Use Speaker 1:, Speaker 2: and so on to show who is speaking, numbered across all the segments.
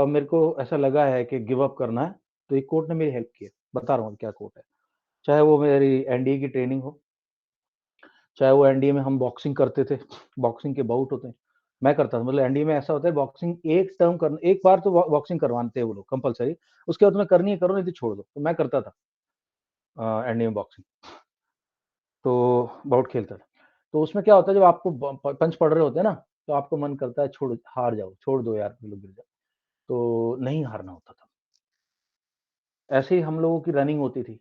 Speaker 1: मेरे को ऐसा लगा है कि गिव अप करना है, तो एक कोच ने मेरी हेल्प की है। बता रहा हूँ क्या कोच है। चाहे वो मेरी एनडीए की ट्रेनिंग हो, चाहे वो एनडीए में हम बॉक्सिंग करते थे, बॉक्सिंग के बाउट होते हैं, मैं करता था। मतलब एनडीए में ऐसा होता है, बॉक्सिंग एक टर्म करना, एक बार तो बॉक्सिंग करवाते हैं वो लोग कंपलसरी, उसके बाद तुम्हें करनी है करो, नहीं तो छोड़ दो। तो मैं करता था एनडीए में बॉक्सिंग, तो बाउट खेलता था। तो उसमें क्या होता है, जब आपको पंच पड़ रहे होते हैं ना, तो आपको मन करता है छोड़, हार जाओ, छोड़ दो यार, गिर जाओ, तो नहीं हारना होता था। ऐसे ही हम लोगों की रनिंग होती थी।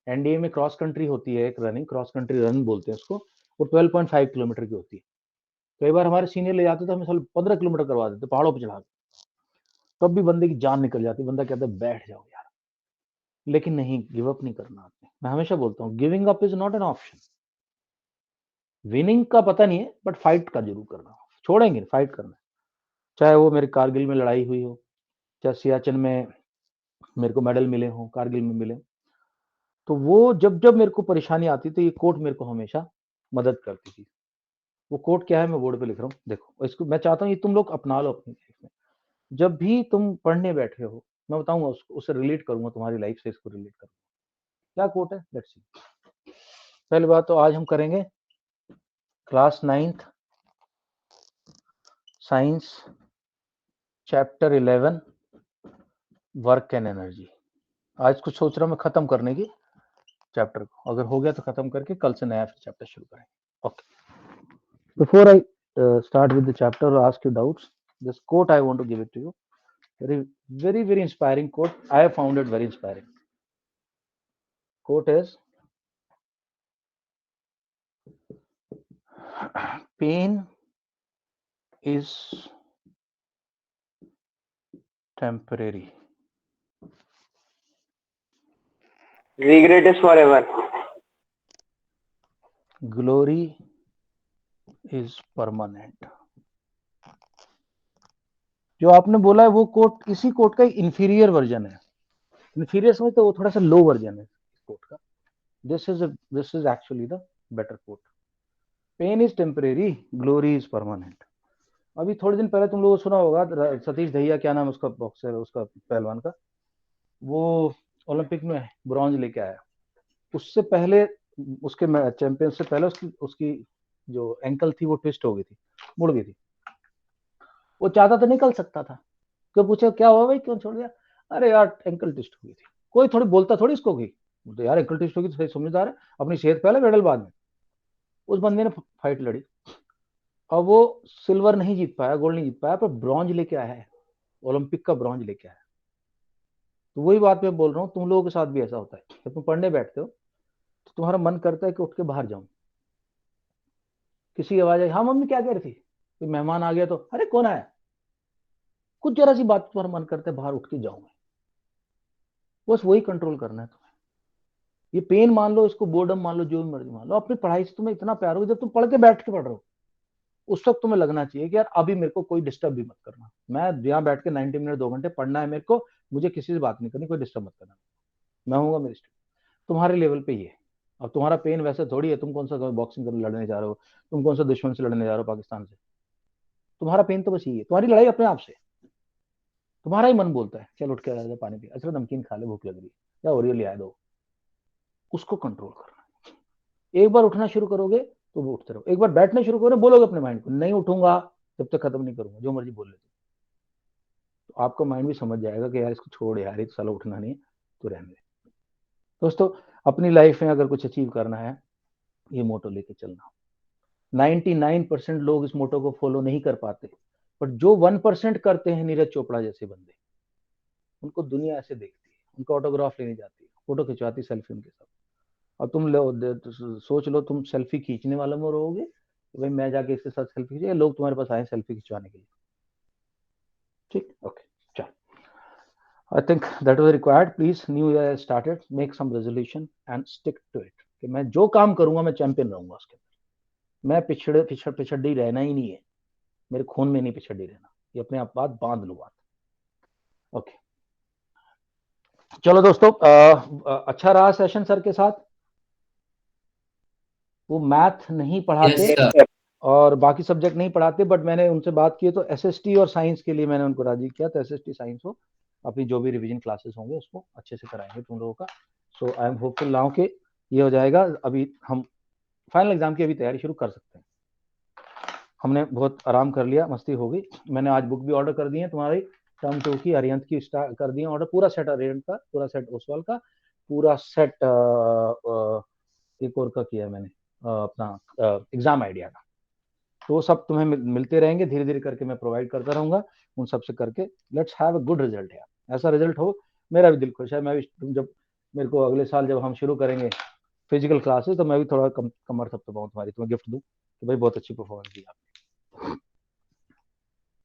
Speaker 1: एनडीए में क्रॉस कंट्री होती है, एक रनिंग, क्रॉस कंट्री रन बोलते हैं उसको, वो 12.5 किलोमीटर की होती है। कई बार हमारे सीनियर ले जाते थे, हमें साल 15 किलोमीटर करवा देते पहाड़ों पर चढ़ा के, तब भी बंदे की जान निकल जाती, बंदा कहता है बैठ जाओ यार। लेकिन नहीं, गिव अप नहीं करना आपने। मैं हमेशा बोलता हूँ, giving up is not an option. Winning का पता नहीं है, बट फाइट का जरूर करना, छोड़ेंगे, फाइट करना है। चाहे वो मेरे कारगिल में लड़ाई हुई हो, चाहे सियाचिन में मेरे को मेडल मिले हो, कारगिल में मिले, तो वो जब जब मेरे को परेशानी आती तो ये कोट मेरे को हमेशा मदद करती थी। वो कोट क्या है, मैं बोर्ड पे लिख रहा हूँ, देखो इसको। मैं चाहता हूँ ये तुम लोग अपना लो अपनी लाइफ में। जब भी तुम पढ़ने बैठे हो, मैं बताऊंगा उसको, उससे रिलेट करूंगा, तुम्हारी लाइफ से इसको रिलेट करूंगा। क्या कोट है, लेट्स सी। पहली बात तो आज हम करेंगे class 9th science chapter 11 work and energy. आज कुछ सोच रहा हूँ मैं खत्म करने की चैप्टर को, अगर हो गया तो खत्म करके कल से नया फिर चैप्टर शुरू करेंगे। Okay, before I start with the chapter or ask you doubts, this quote I want to give it to you. Very inspiring quote. I have found it very inspiring. Quote is, pain is temporary,
Speaker 2: regret is forever.
Speaker 1: glory is permanent. जो आपने बोला है वो coat, इसी coat का inferior version है। Inferior समझते, वो थोड़ा सा लो वर्जन है इस कोट का। This is actually the better quote. Pain is temporary, glory is permanent. अभी थोड़े दिन पहले तुम लोगों को सुना होगा, सतीश दहिया, क्या नाम उसका, बॉक्सर, उसका पहलवान का, वो ओलंपिक में ब्रॉन्ज लेके आया। उससे पहले, उसके चैंपियन से पहले उसकी उसकी जो एंकल थी वो ट्विस्ट हो गई थी, मुड़ गई थी। वो चाहता तो निकल सकता था। क्यों पूछे क्या हुआ भाई, क्यों छोड़ दिया? अरे यार एंकल ट्विस्ट हो गई थी। कोई थोड़ी बोलता थोड़ी इसको गई, तो यार एंकल ट्विस्ट होगी तो सही, समझदार है, अपनी सेहत पहले मेडल बाद में। उस बंदे ने फाइट लड़ी, और वो सिल्वर नहीं जीत पाया, गोल्ड नहीं जीत पाया, पर ब्रॉन्ज लेके आया है, ओलंपिक का ब्रॉन्ज लेके आया। तो वही बात मैं बोल रहा हूँ, तुम लोगों के साथ भी ऐसा होता है। जब तुम पढ़ने बैठते हो तो तुम्हारा मन करता है कि उठ के बाहर जाऊं, किसी की आवाज आई, हाँ मम्मी क्या कह रही थी, कोई मेहमान आ गया तो अरे कौन आया, कुछ जरा सी बात तुम्हारा मन करता है बाहर उठ के जाऊं मैं। बस वही कंट्रोल करना है तुम्हें। ये पेन मान लो, इसको बोर्डम मान लो, जो भी मर्जी मान लो, अपनी पढ़ाई से तुम्हें इतना प्यार हो, जब तुम पढ़ के बैठ के पढ़ रहे हो, उस वक्त तुम्हें लगना चाहिए कि यार अभी मेरे को कोई डिस्टर्ब भी मत करना, मैं यहाँ बैठ के 90 मिनट 2 घंटे पढ़ना है मेरे को, मुझे किसी से बात नहीं करनी, कोई डिस्टर्ब मत करना, मैं हूँ मेरी स्टूडेंट। तुम्हारे लेवल पे ही है। अब तुम्हारा पेन वैसे थोड़ी है, तुम कौन सा बॉक्सिंग करने लड़ने जा रहे हो, तुम कौन सा दुश्मन से लड़ने जा रहे हो पाकिस्तान से। तुम्हारा पेन तो बस यही है, तुम्हारी लड़ाई अपने आप से। तुम्हारा ही मन बोलता है चल उठ के आ जा, पानी पी, अच्छा नमकीन खा ले, भूख लग रही है, या ओरियो ले आ दो। उसको कंट्रोल करना है। एक बार उठना शुरू करोगे तो वो उठते रहो, एक बार बैठना शुरू करोगे, बोलोगे अपने माइंड को नहीं उठूंगा जब तक खत्म नहीं करूंगा, जो मर्जी बोल लेते, तो आपका माइंड भी समझ जाएगा कि यार इसको छोड़, यार ये तो साला उठना नहीं है, तो रहने दे। दोस्तों, अपनी लाइफ में अगर कुछ अचीव करना है, ये मोटो लेके चलना। 99% लोग इस मोटो को फॉलो नहीं कर पाते, बट जो 1% करते हैं, नीरज चोपड़ा जैसे बंदे, उनको दुनिया ऐसे देखती है, उनको ऑटोग्राफ लेने जाती है, फोटो खिंचवाती सेल्फी उनके साथ। और तुम सोच लो, तुम सेल्फी खींचने वालों में रहोगे, तो भाई मैं जाके इसके साथ सेल्फी खींचे, लोग तुम्हारे पास आए सेल्फी खिंचवाने के लिए। ठीक, ओके, चल। I think that was required. Please, new year has started. Make some resolution and stick to it. कि मैं जो काम करूंगा मैं चैंपियन रहूंगा उसके अंदर। मैं पिछड़ी रहना ही नहीं है, मेरे खून में नहीं पिछड़ी रहना। ये अपने आप बात बांध लो बात। ओके, चलो दोस्तों, अच्छा रहा सेशन सर के साथ। वो मैथ नहीं पढ़ाते,
Speaker 2: Yes, sir.
Speaker 1: और बाकी सब्जेक्ट नहीं पढ़ाते, बट मैंने उनसे बात की तो एसएसटी और साइंस के लिए मैंने उनको राजी किया, तो एसएसटी साइंस हो अपनी जो भी रिवीजन क्लासेस होंगे उसको अच्छे से कराएंगे तुम लोगों का। सो आई एम होपफुल नाउ कि ये हो जाएगा। अभी हम फाइनल एग्जाम की अभी तैयारी शुरू कर सकते हैं। हमने बहुत आराम कर लिया, मस्ती हो गई। मैंने आज बुक भी ऑर्डर कर दी है तुम्हारी, टर्म 2 की, अरियंत की स्टार्ट कर दी है ऑर्डर, पूरा सेट अरियंत का, पूरा सेट ओसवाल का, पूरा सेट एक और का किया है मैंने, अपना एग्जाम आइडिया का। तो वो सब तुम्हें मिलते रहेंगे, धीरे धीरे करके मैं प्रोवाइड करता रहूंगा उन सब से करके। Let's have a good result यार, ऐसा रिजल्ट हो मेरा भी दिल खुश है। मैं भी, तुम जब मेरे को अगले साल जब हम शुरू करेंगे फिजिकल क्लासेस, तो मैं भी थोड़ा कमर थपथपाऊं तुम्हारी, तुम्हें गिफ्ट दूं कि भाई बहुत अच्छी परफॉर्मेंस दी आपने।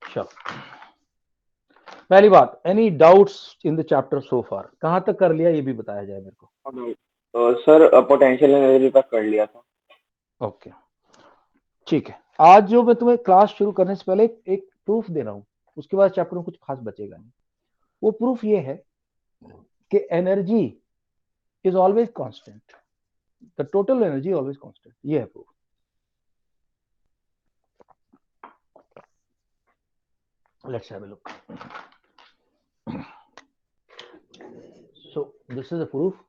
Speaker 1: चलो, पहली बात, any doubts in the chapter so far? कहाँ तक कर लिया ये भी बताया जाए मेरे को।
Speaker 2: सर पोटेंशियल एनर्जी तक कर लिया था।
Speaker 1: ओके, ठीक है। आज जो मैं तुम्हें क्लास शुरू करने से पहले एक प्रूफ दे रहा हूँ, उसके बाद चैप्टर में कुछ खास बचेगा नहीं। वो प्रूफ ये है कि energy is always constant, the total energy always constant, ये है proof. Let's have a look. So this is a proof.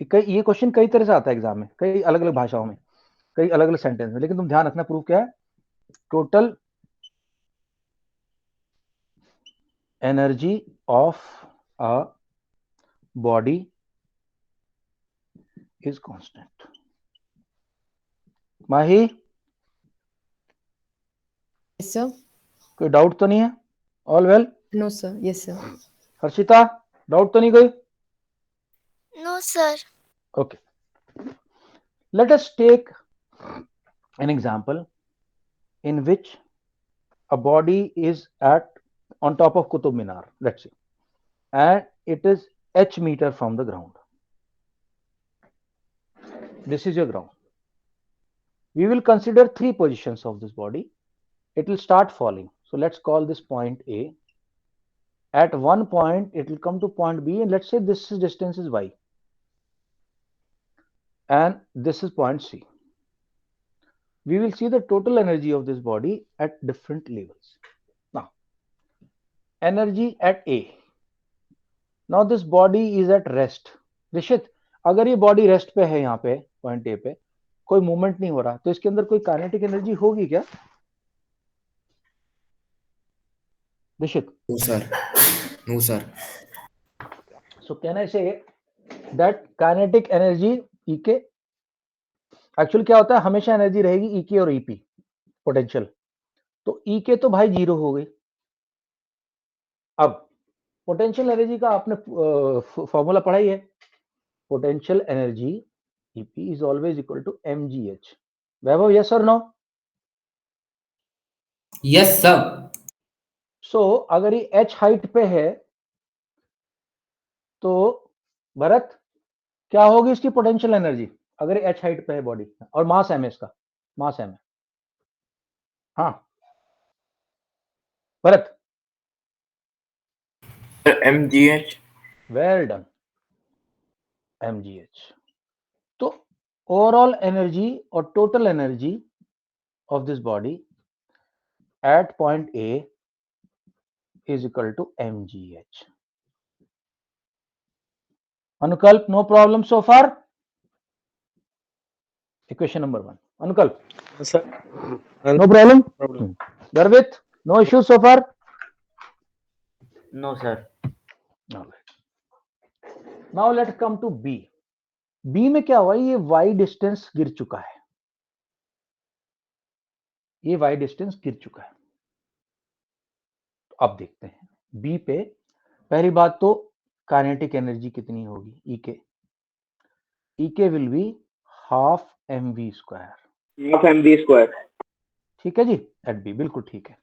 Speaker 1: ये क्वेश्चन कई तरह से आता है एग्जाम में, कई अलग अलग भाषाओं में, कई अलग अलग सेंटेंस में, लेकिन तुम ध्यान रखना प्रूफ क्या है। Total energy of a body is constant. Mahi,
Speaker 3: Yes, sir.
Speaker 1: कोई डाउट तो नहीं है? All well?
Speaker 3: No, sir. Yes, sir.
Speaker 1: Harshita, doubt तो नहीं कोई?
Speaker 4: No, sir.
Speaker 1: Okay, let us take an example in which a body is at on top of Qutub Minar, let's say, and it is h meter from the ground. This is your ground. We will consider three positions of this body. It will start falling, so let's call this point A. At one point it will come to point B, and let's say this distance is y, and this is point C. We will see the total energy of this body at different levels. Now, energy at A. Now this body is at rest. रिशित, अगर ये body rest पे है, यहाँ पे point A पे कोई movement नहीं हो रहा, तो इसके अंदर कोई काइनेटिक एनर्जी होगी क्या रिशित?
Speaker 5: No, sir. No, sir.
Speaker 1: So can I say that kinetic energy EK, actually क्या होता है, हमेशा एनर्जी रहेगी EK और EP पोटेंशियल, तो EK तो भाई जीरो हो गई। अब पोटेंशियल एनर्जी का आपने फॉर्मूला पढ़ा ही है, potential energy EP is always equal to mgh। Vaibhav, yes और नो?
Speaker 5: Yes, sir.
Speaker 1: सो अगर ये h हाइट पे है तो भरत क्या होगी इसकी पोटेंशियल एनर्जी, अगर ये h हाइट पे है बॉडी, और मास m है, इसका मास m है। हाँ Bharat,
Speaker 5: MGH.
Speaker 1: Well done, mgh। तो ओवरऑल एनर्जी और total energy of this body at point A is equal to mgh. Anukalp, no problem so far? Equation number 1. Anukalp?
Speaker 2: Sir,
Speaker 1: No problem? Garvit, no issues so far?
Speaker 2: no, sir.
Speaker 1: All right. Now let's come to B. B में क्या हुआ, ये y distance गिर चुका है, ये y distance गिर चुका है। तो अब देखते हैं B पे, पहली बात तो काइनेटिक एनर्जी कितनी होगी, EK। EK will be half mv square.
Speaker 2: Half mv square.
Speaker 1: ठीक है जी, एट बी, बिल्कुल ठीक है।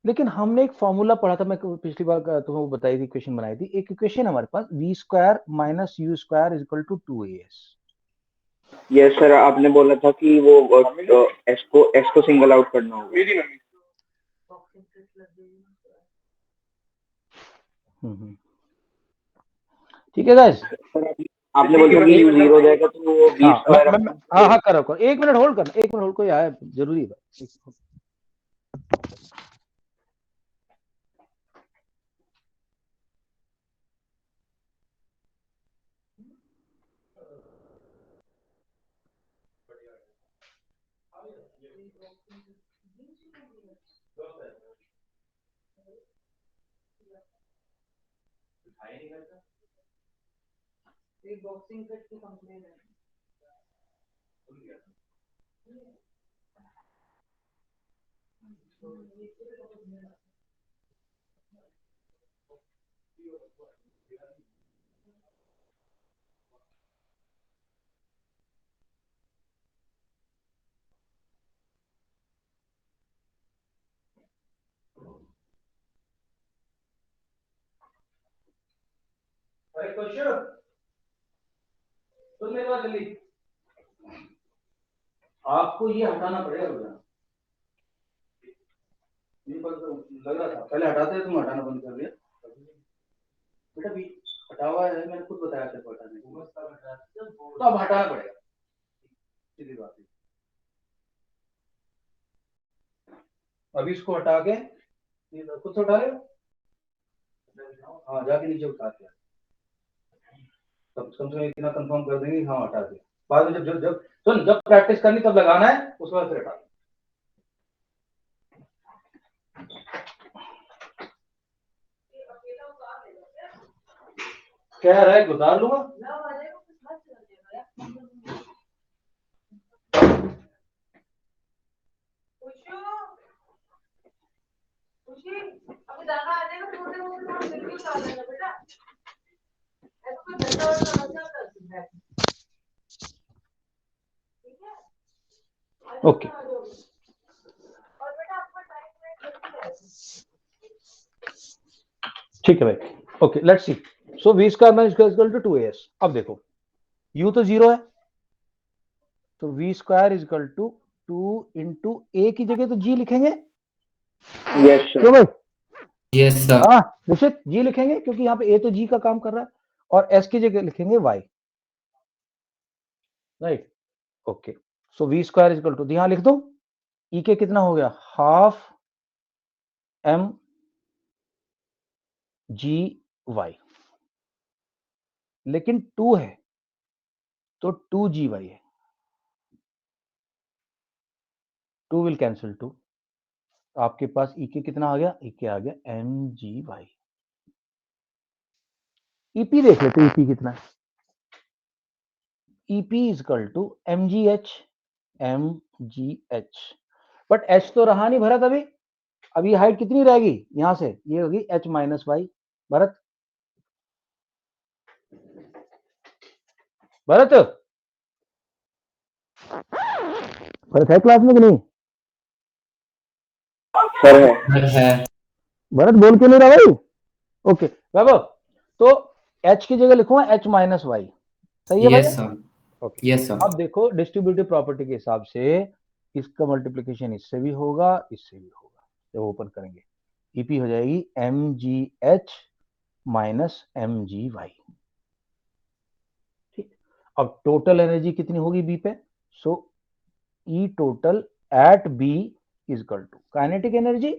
Speaker 1: लेकिन हमने एक फॉर्मूला पढ़ा था, मैं पिछली बार तुम्हें वो बताई थी, इक्वेशन बनाई थी, एक इक्वेशन हमारे पास v square minus u square is equal to 2as।
Speaker 2: Yes sir, आपने बोला था कि वो s को सिंगल आउट करना होगा।
Speaker 1: ठीक है गाइस,
Speaker 2: आपने बोला कि U जीरो हो जाएगा तो वो V
Speaker 1: हाँ
Speaker 2: स्क्वायर
Speaker 1: हाँ हाँ, करो 1 मिनट होल्ड करना, 1 मिनट होल्ड, कोई आया जरूरी है। अरे क्वेश्चन सुन मेरी बात जल्दी, आपको ये हटाना पड़ेगा बेटा, ये लग रहा था पहले हटाते थे, तुम हटाना बंद कर दिया बेटा, भी हटा हुआ है, मैंने खुद बताया था हटाने को, तो अब हटाना पड़ेगा, सीधी बात है। अभी इसको हटा के खुद से उठा रहे हो, हाँ जाके नीचे उठा दिया, तब कम से कम इतना कंफर्म कर देंगे, हाँ हटा दिया। बाद में जब जब जब सुन, जब प्रैक्टिस करनी तब लगाना है, उसके बाद फिर हटा दो। कह रहा है गुजार लूंगा, ओके ठीक है भाई, okay let's see. So v square minus equal to 2as। अब देखो u तो 0 है, तो v square is equal to 2 into a की जगह तो g लिखेंगे,
Speaker 2: यस सर।
Speaker 1: क्यों भाई?
Speaker 5: Yes, sir.
Speaker 1: हाँ निश्चित g लिखेंगे, क्योंकि यहाँ पे a तो g का काम कर रहा है, और s की जगह लिखेंगे y, right? Okay, so v square is equal to, यहां लिख दो e के कितना हो गया, हाफ m g y, लेकिन 2 है तो 2 gy है, 2 विल कैंसिल 2, आपके पास ई के कितना आ गया, ई के आ गया एम जी वाई। ईपी देख लेते, ईपी कितना है, EP is equal to M G H, but H तो रहा नहीं भरत अभी, अब ये हाइट कितनी रहेगी यहां से, ये होगी H minus Y. Bharat Bharat Bharat है क्लास में कि नहीं?
Speaker 2: सर है।
Speaker 5: Sir है।
Speaker 1: भरत बोल क्यों नहीं रहा भाई? ओके वैभव, तो h की जगह लिखूंगा h माइनस वाई, सही है भाई?
Speaker 5: Yes, sir.
Speaker 1: Okay
Speaker 5: Yes, sir.
Speaker 1: अब देखो डिस्ट्रीब्यूटिव प्रॉपर्टी के हिसाब से इसका मल्टीप्लिकेशन इससे भी होगा, इससे भी होगा, जब ओपन करेंगे ईपी हो जाएगी M G H minus M G Y. ठीक, अब टोटल एनर्जी कितनी होगी बी पे, so E total at B is equal to kinetic energy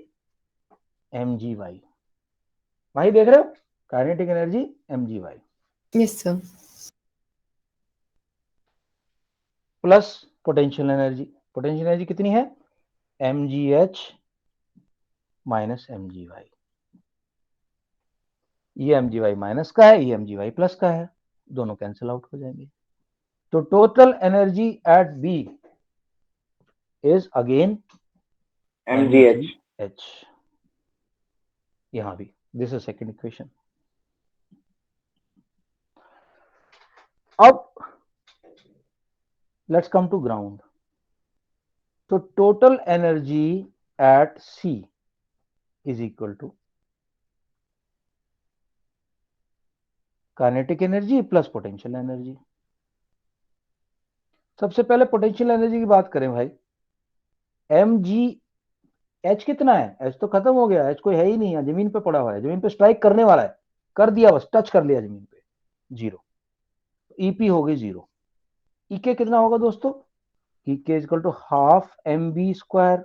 Speaker 1: M G Y. भाई देख रहे हो, kinetic energy M G Y
Speaker 3: Yes, sir.
Speaker 1: Plus potential energy, potential energy कितनी है, M G H minus M G Y, ये M G Y minus का है, ये एम जी वाई प्लस का है, दोनों कैंसिल आउट हो जाएंगे, तो total energy at B is again
Speaker 2: MgH।
Speaker 1: H, यहां भी दिस इज सेकेंड इक्वेशन। अब लेट्स कम टू ग्राउंड, तो total energy at C is equal to kinetic energy plus potential energy. सबसे पहले पोटेंशियल एनर्जी की बात करें भाई, एम जी एच कितना है, एच तो खत्म हो गया, एच कोई है ही नहीं है, जमीन पे पड़ा हुआ है, जमीन पे स्ट्राइक करने वाला है, कर दिया बस, टच कर लिया जमीन पे, 0, ईपी हो गई 0। ईके कितना होगा दोस्तों? EK is equal to half M B square,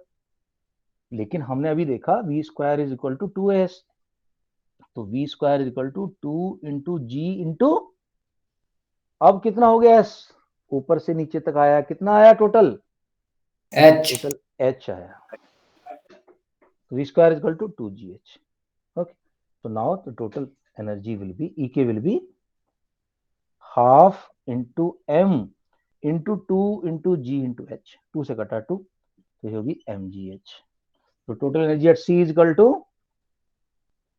Speaker 1: लेकिन हमने अभी देखा V square is equal to 2s, तो V square is equal to 2 into G into, अब कितना हो गया एस? ऊपर से नीचे तक आया, कितना आया टोटल?
Speaker 5: H.
Speaker 1: टोटल एच आया, V square is equal to 2gh। Okay, so now the total energy will be ek will be half into m into 2 into g into h, 2 से कटा 2 तो ये होगी mgh। तो total energy at C is equal to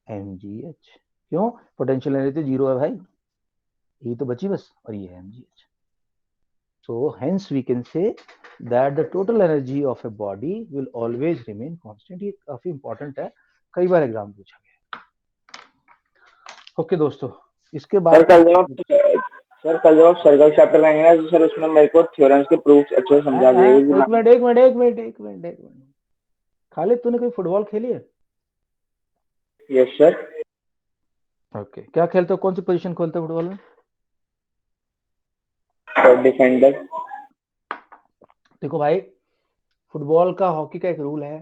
Speaker 1: mgh। क्यों? Potential energy 0 है भाई, ये तो बची बस, और ये है mgh। so hence we can say that the total energy of a body will always remain constant। ये काफी इंपॉर्टेंट है, कई बार एग्जाम पूछा गया। ओके दोस्तों, इसके बाद
Speaker 2: कल जब आप सर्कल चैप्टर लाएंगे ना, तो सर उसमें मेरे को थ्योरम्स के प्रूफ अच्छे से समझा दीजिएगा।
Speaker 1: एक मिनट खालिद, तूने कोई फुटबॉल खेली है?
Speaker 2: Yes sir.
Speaker 1: ओके, क्या खेलते हो, कौन सी पोजीशन खेलते हो फुटबॉल में?
Speaker 2: डिफेंडर।
Speaker 1: देखो भाई, फुटबॉल का, हॉकी का एक रूल है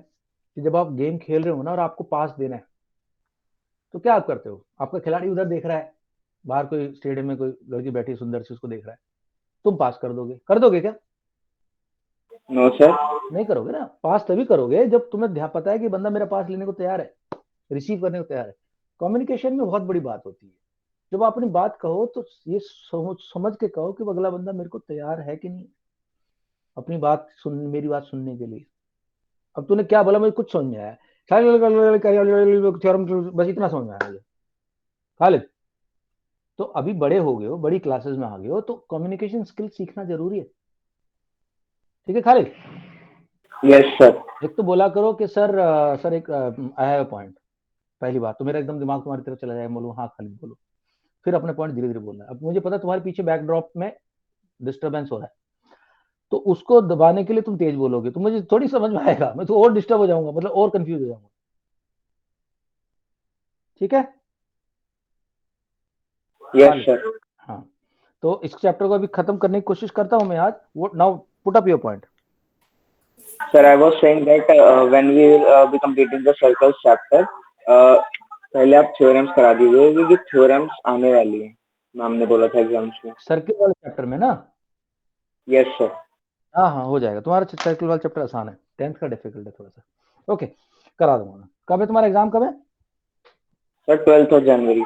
Speaker 1: कि जब आप गेम खेल रहे हो ना और आपको पास देना है, तो क्या आप करते हो? आपका खिलाड़ी उधर देख रहा है, बाहर कोई स्टेडियम में कोई लड़की बैठी है सुंदर सी, उसको देख रहा है, तुम पास कर दोगे क्या?
Speaker 2: No sir.
Speaker 1: नहीं करोगे ना। पास तभी करोगे जब तुम्हें पता है कि बंदा मेरा पास लेने को तैयार है, रिसीव करने को तैयार है। कम्युनिकेशन में बहुत बड़ी बात होती है, जब आप अपनी बात कहो तो ये समझ के कहो कि अगला बंदा मेरे को तैयार है कि नहीं, अपनी बात सुन, मेरी बात सुनने के लिए। अब तूने क्या बोला मुझे कुछ समझ में आया, बस इतना समझ में आया मुझे खालिद। तो अभी बड़े हो गए हो, बड़ी क्लासेस में आ गए हो, तो कम्युनिकेशन स्किल सीखना जरूरी है, ठीक है खालिद?
Speaker 2: Yes sir.
Speaker 1: एक तो बोला करो कि सर एक आई हैव पॉइंट, पहली बात तो मेरा एकदम दिमाग तुम्हारी तरफ चला जाए, बोलो हाँ खालिद बोलो, फिर अपने पॉइंट धीरे धीरे बोलना है। अब मुझे पता है तुम्हारे पीछे बैकड्रॉप में डिस्टर्बेंस हो रहा है, तो उसको दबाने के लिए तुम तेज बोलोगे तो मुझे थोड़ी समझ में आएगा, मैं तो और डिस्टर्ब हो जाऊंगा, मतलब और कंफ्यूज हो जाऊंगा, ठीक है?
Speaker 2: Yes sir.
Speaker 1: हाँ, तो इस चैप्टर को अभी खत्म करने की कोशिश करता हूं मैं आज। Now put up your point.
Speaker 2: Sir, I was saying that when we will be completing the circles chapter, पहले आप थ्योरम्स करा दीजिए, क्योंकि थ्योरम्स आने वाली है, मैम ने बोला था एग्जाम्स में।
Speaker 1: सर्किल वाले चैप्टर में ना?
Speaker 2: Yes sir.
Speaker 1: हाँ हाँ, हो जाएगा। तुम्हारा सर्किल वाला चैप्टर आसान है, 10th का डिफिकल्ट है थोड़ा सा। ओके, करा दूंगा मैं। कब है तुम्हारा एग्जाम, कब है?
Speaker 2: सर 12 जनवरी।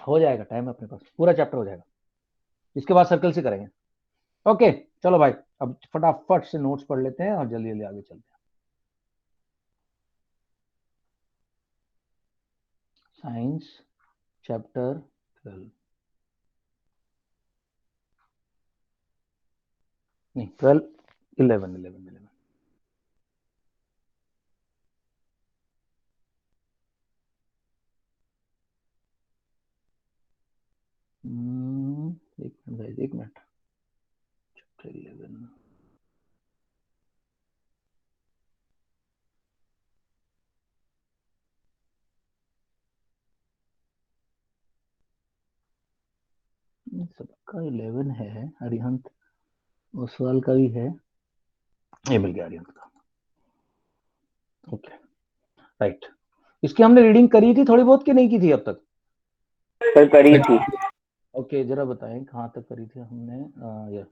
Speaker 1: हो जाएगा, टाइम है अपने पास, पूरा चैप्टर हो जाएगा। इसके बाद सर्कल से करेंगे। ओके चलो भाई, अब फटाफट से नोट्स पढ़ लेते हैं और जल्दी जल्दी आगे चलते हैं। साइंस चैप्टर 12, नहीं 12, 11। एक मिनट गाइस, एक मिनट। चैप्टर 11, सबका 11 है, अरिहंत ओसवाल का भी है, ये मिल गया अरिहंत का। ओके राइट, इसकी हमने रीडिंग करी थी थोड़ी बहुत कि नहीं की थी अब तक?
Speaker 2: सर करी थी।
Speaker 1: ओके जरा बताएं कहाँ तक करी थी हमने? ये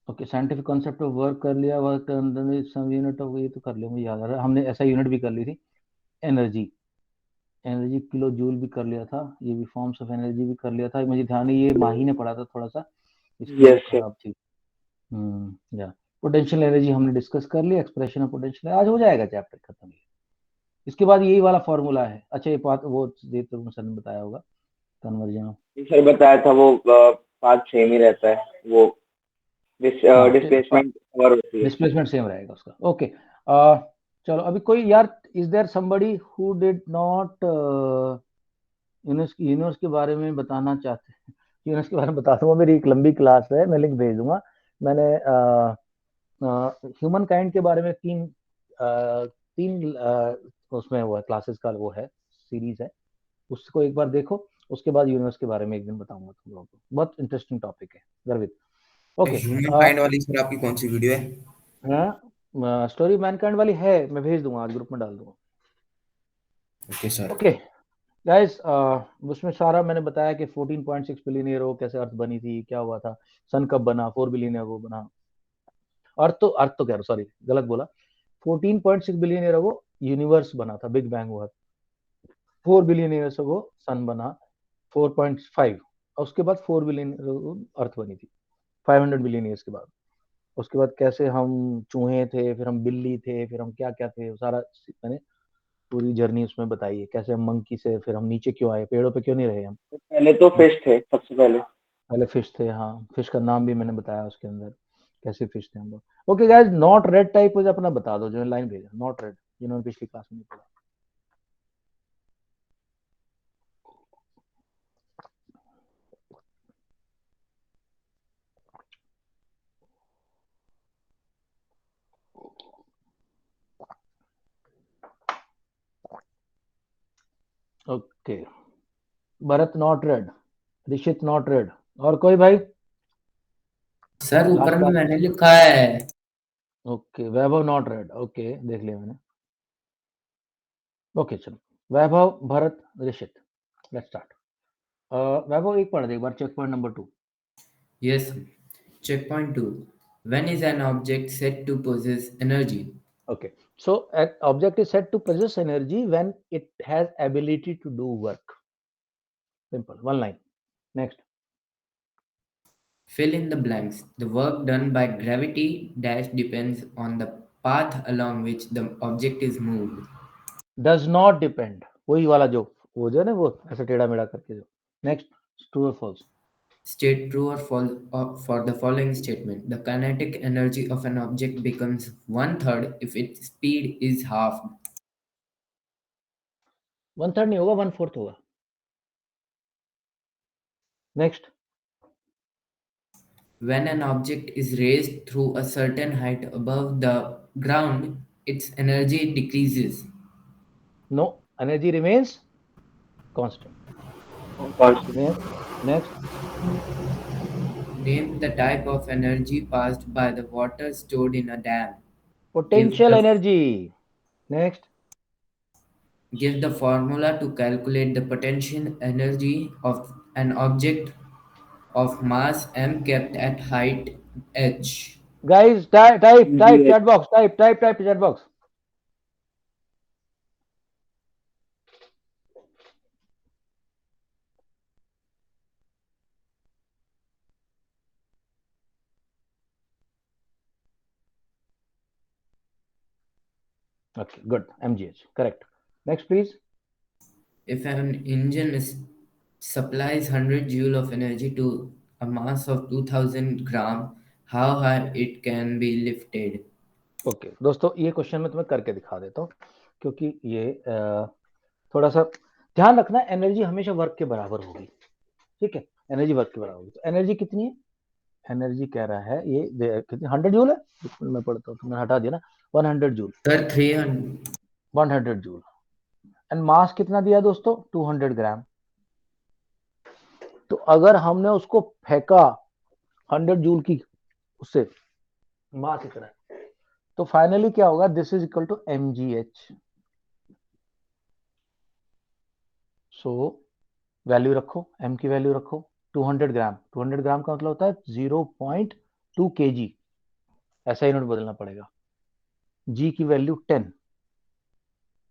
Speaker 1: okay, scientific concept of work कर लिया, वर्क सम यूनिट ऑफ, ये तो कर लिया, मुझे याद आ रहा है, हमने ऐसा यूनिट भी कर ली थी। एनर्जी, एनर्जी किलो जूल भी कर लिया था, ये भी फॉर्म्स ऑफ एनर्जी भी कर लिया था, मुझे ध्यान नहीं, ये माही ने पढ़ा था थोड़ा सा, इसकी
Speaker 2: यस सर।
Speaker 1: खराब थी। या पोटेंशियल एनर्जी हमने डिस्कस कर लिया, एक्सप्रेशन ऑफ पोटेंशियल, आज हो जाएगा चैप्टर खत्म। इसके बाद यही वाला फॉर्मूला है। अच्छा, ये बात वो तो सर ने बताया होगा, कन्वर्जन।
Speaker 2: सर बताया था वो पाथ सेम ही रहता है, वो डिस्प्लेसमेंट कवर होती है।
Speaker 1: डिस्प्लेसमेंट सेम रहेगा उसका। ओके चलो, अभी कोई यार, is there somebody who did not universe के बारे में बताना चाहते हैं? यूनिवर्स के बारे में बता दूंगा, मेरी एक लंबी क्लास है, मैं लिंक भेज दूंगा। मैंने ह्यूमन काइंड के बारे में तीन उसमें वो क्लासेस का वो है सीरीज है, उसको एक बार देखो, उसके बाद यूनिवर्स के बारे में एक दिन बताऊंगा तुम लोगों को, बहुत इंटरेस्टिंग टॉपिक है गर्वित। ओके,
Speaker 5: ह्यूमन काइंड वाली सर आपकी कौन सी वीडियो है?
Speaker 1: स्टोरी मैनकाइंड वाली है, मैं भेज दूंगा, आज ग्रुप में डाल दूंगा।
Speaker 5: Okay sir.
Speaker 1: ओके गाइस, उसमें सारा मैंने बताया कि 14.6 बिलियन ईयर हो, कैसे अर्थ बनी थी, क्या हुआ था, सन कब बना, 4 बिलियन ईयर वो बना, अर्थ तो कह रहा, सॉरी गलत बोला, 14.6 बिलियन ईयर अगो यूनिवर्स बना था, बिग बैंग हुआ, 4 बिलियन ईयर्स अगो सन बना, 4.5, और उसके बाद 4 बिलियन अर्थ बनी थी 500 बिलियन ईयर्स के बाद। उसके बाद कैसे हम चूहे थे, फिर हम बिल्ली थे, फिर हम क्या क्या थे, सारा मैंने पूरी जर्नी उसमें बताई है, कैसे हम मंकी से फिर हम नीचे क्यों आए, पेड़ों पे क्यों नहीं रहे हम।
Speaker 2: पहले तो फिश थे सबसे पहले।
Speaker 1: पहले फिश थे, हाँ फिश का नाम भी मैंने बताया उसके अंदर, कैसे फिश थे हम लोग। Okay guys, not red type मुझे अपना बता दो, जो लाइन भेजा नॉट रेड, जिन्होंने पिछली क्लास में नहीं पढ़ा। Okay, Bharat not red, Rishit not red, और कोई भाई?
Speaker 5: सर ऊपर
Speaker 1: लास्ट
Speaker 5: में
Speaker 1: क्लास,
Speaker 5: मैंने लिखा है।
Speaker 1: Okay Vaibhav not read, okay देख लिया मैंने। ओके चलो, वैभव, भरत, ऋषित, लेट्स स्टार्ट। वैभव एक पढ़ दे एक बार, check point number 2।
Speaker 5: Yes. Check point 2, when is an object said to possess energy?
Speaker 1: Okay, so an object is said to possess energy when it has ability to do work. Simple, one line. Next.
Speaker 5: Fill in the blanks. The work done by gravity dash depends on the path along which the object is moved.
Speaker 1: Does not depend, वही वाला वो जो है ना, वो ऐसे टेढ़ा मेढ़ा करके जो। Next, true or false?
Speaker 5: State true or false for the following statement. The kinetic energy of an object becomes 1/3 if its speed is halved.
Speaker 1: 1/3 नहीं होगा, 1/4 होगा। Next.
Speaker 5: When an object is raised through a certain height above the ground, its energy decreases.
Speaker 1: No, energy remains constant. Next. Next.
Speaker 5: Name the type of energy passed by the water stored in a dam. Give
Speaker 1: Potential
Speaker 5: the
Speaker 1: energy. Next.
Speaker 5: Give the formula to calculate the potential energy of an object of mass m kept at height h.
Speaker 1: Guys, type
Speaker 2: MGH.
Speaker 1: chat box, type chat box. Okay, good. MGH, correct. Next, please.
Speaker 5: If an engine supplies 100 joule of energy to a mass of 2000 gram, how high it can be lifted?
Speaker 1: Okay दोस्तों, ये question मैं तुम्हें करके दिखा देता हूँ, क्योंकि ये थोड़ा सा ध्यान रखना, एनर्जी हमेशा वर्क के बराबर होगी, ठीक है, एनर्जी वर्क के बराबर होगी। तो एनर्जी कितनी है? एनर्जी कह रहा है ये कितनी, 100 जूल है, मैं पढ़ता हूँ, तुमने हटा दिया ना, 100 joule,
Speaker 5: Sir, 300.
Speaker 1: 100 joule. And mass कितना दिया दोस्तों? 200 ग्राम। तो अगर हमने उसको फेंका 100 जूल की, उससे मास इतना है, तो फाइनली क्या होगा? This is equal to mgh। So value रखो, m की वैल्यू रखो 200 ग्राम, 200 ग्राम का मतलब होता है 0.2 kg, ऐसा यूनिट बदलना पड़ेगा। g की वैल्यू 10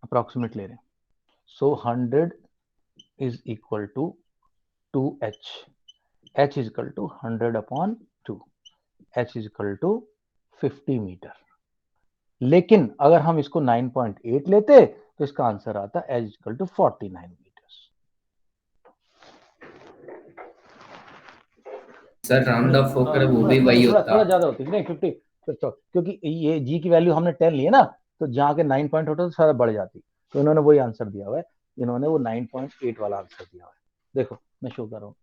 Speaker 1: अप्रोक्सीमेट ले रहे हैं, so 100 is equal to 2h, h is equal to 100/2, h is equal to 50 metre. लेकिन अगर हम इसको 9.8 लेते तो इसका आंसर आता h is equal to 49 metre.
Speaker 5: Sir round off होकर वो भी वही
Speaker 1: थोड़ा
Speaker 5: होता।
Speaker 1: ज्यादा होती है, नहीं 50, क्योंकि ये जी की वैल्यू हमने 10 ली है ना, तो जहाँ के 9 पॉइंट होता तो सारा बढ़ जाती, तो इन्होंने वही आंसर दिया हुआ है, इन्होंने वो 9.8 वाला आंसर दिया हुआ है। देखो मैं शो कर रहा हूँ,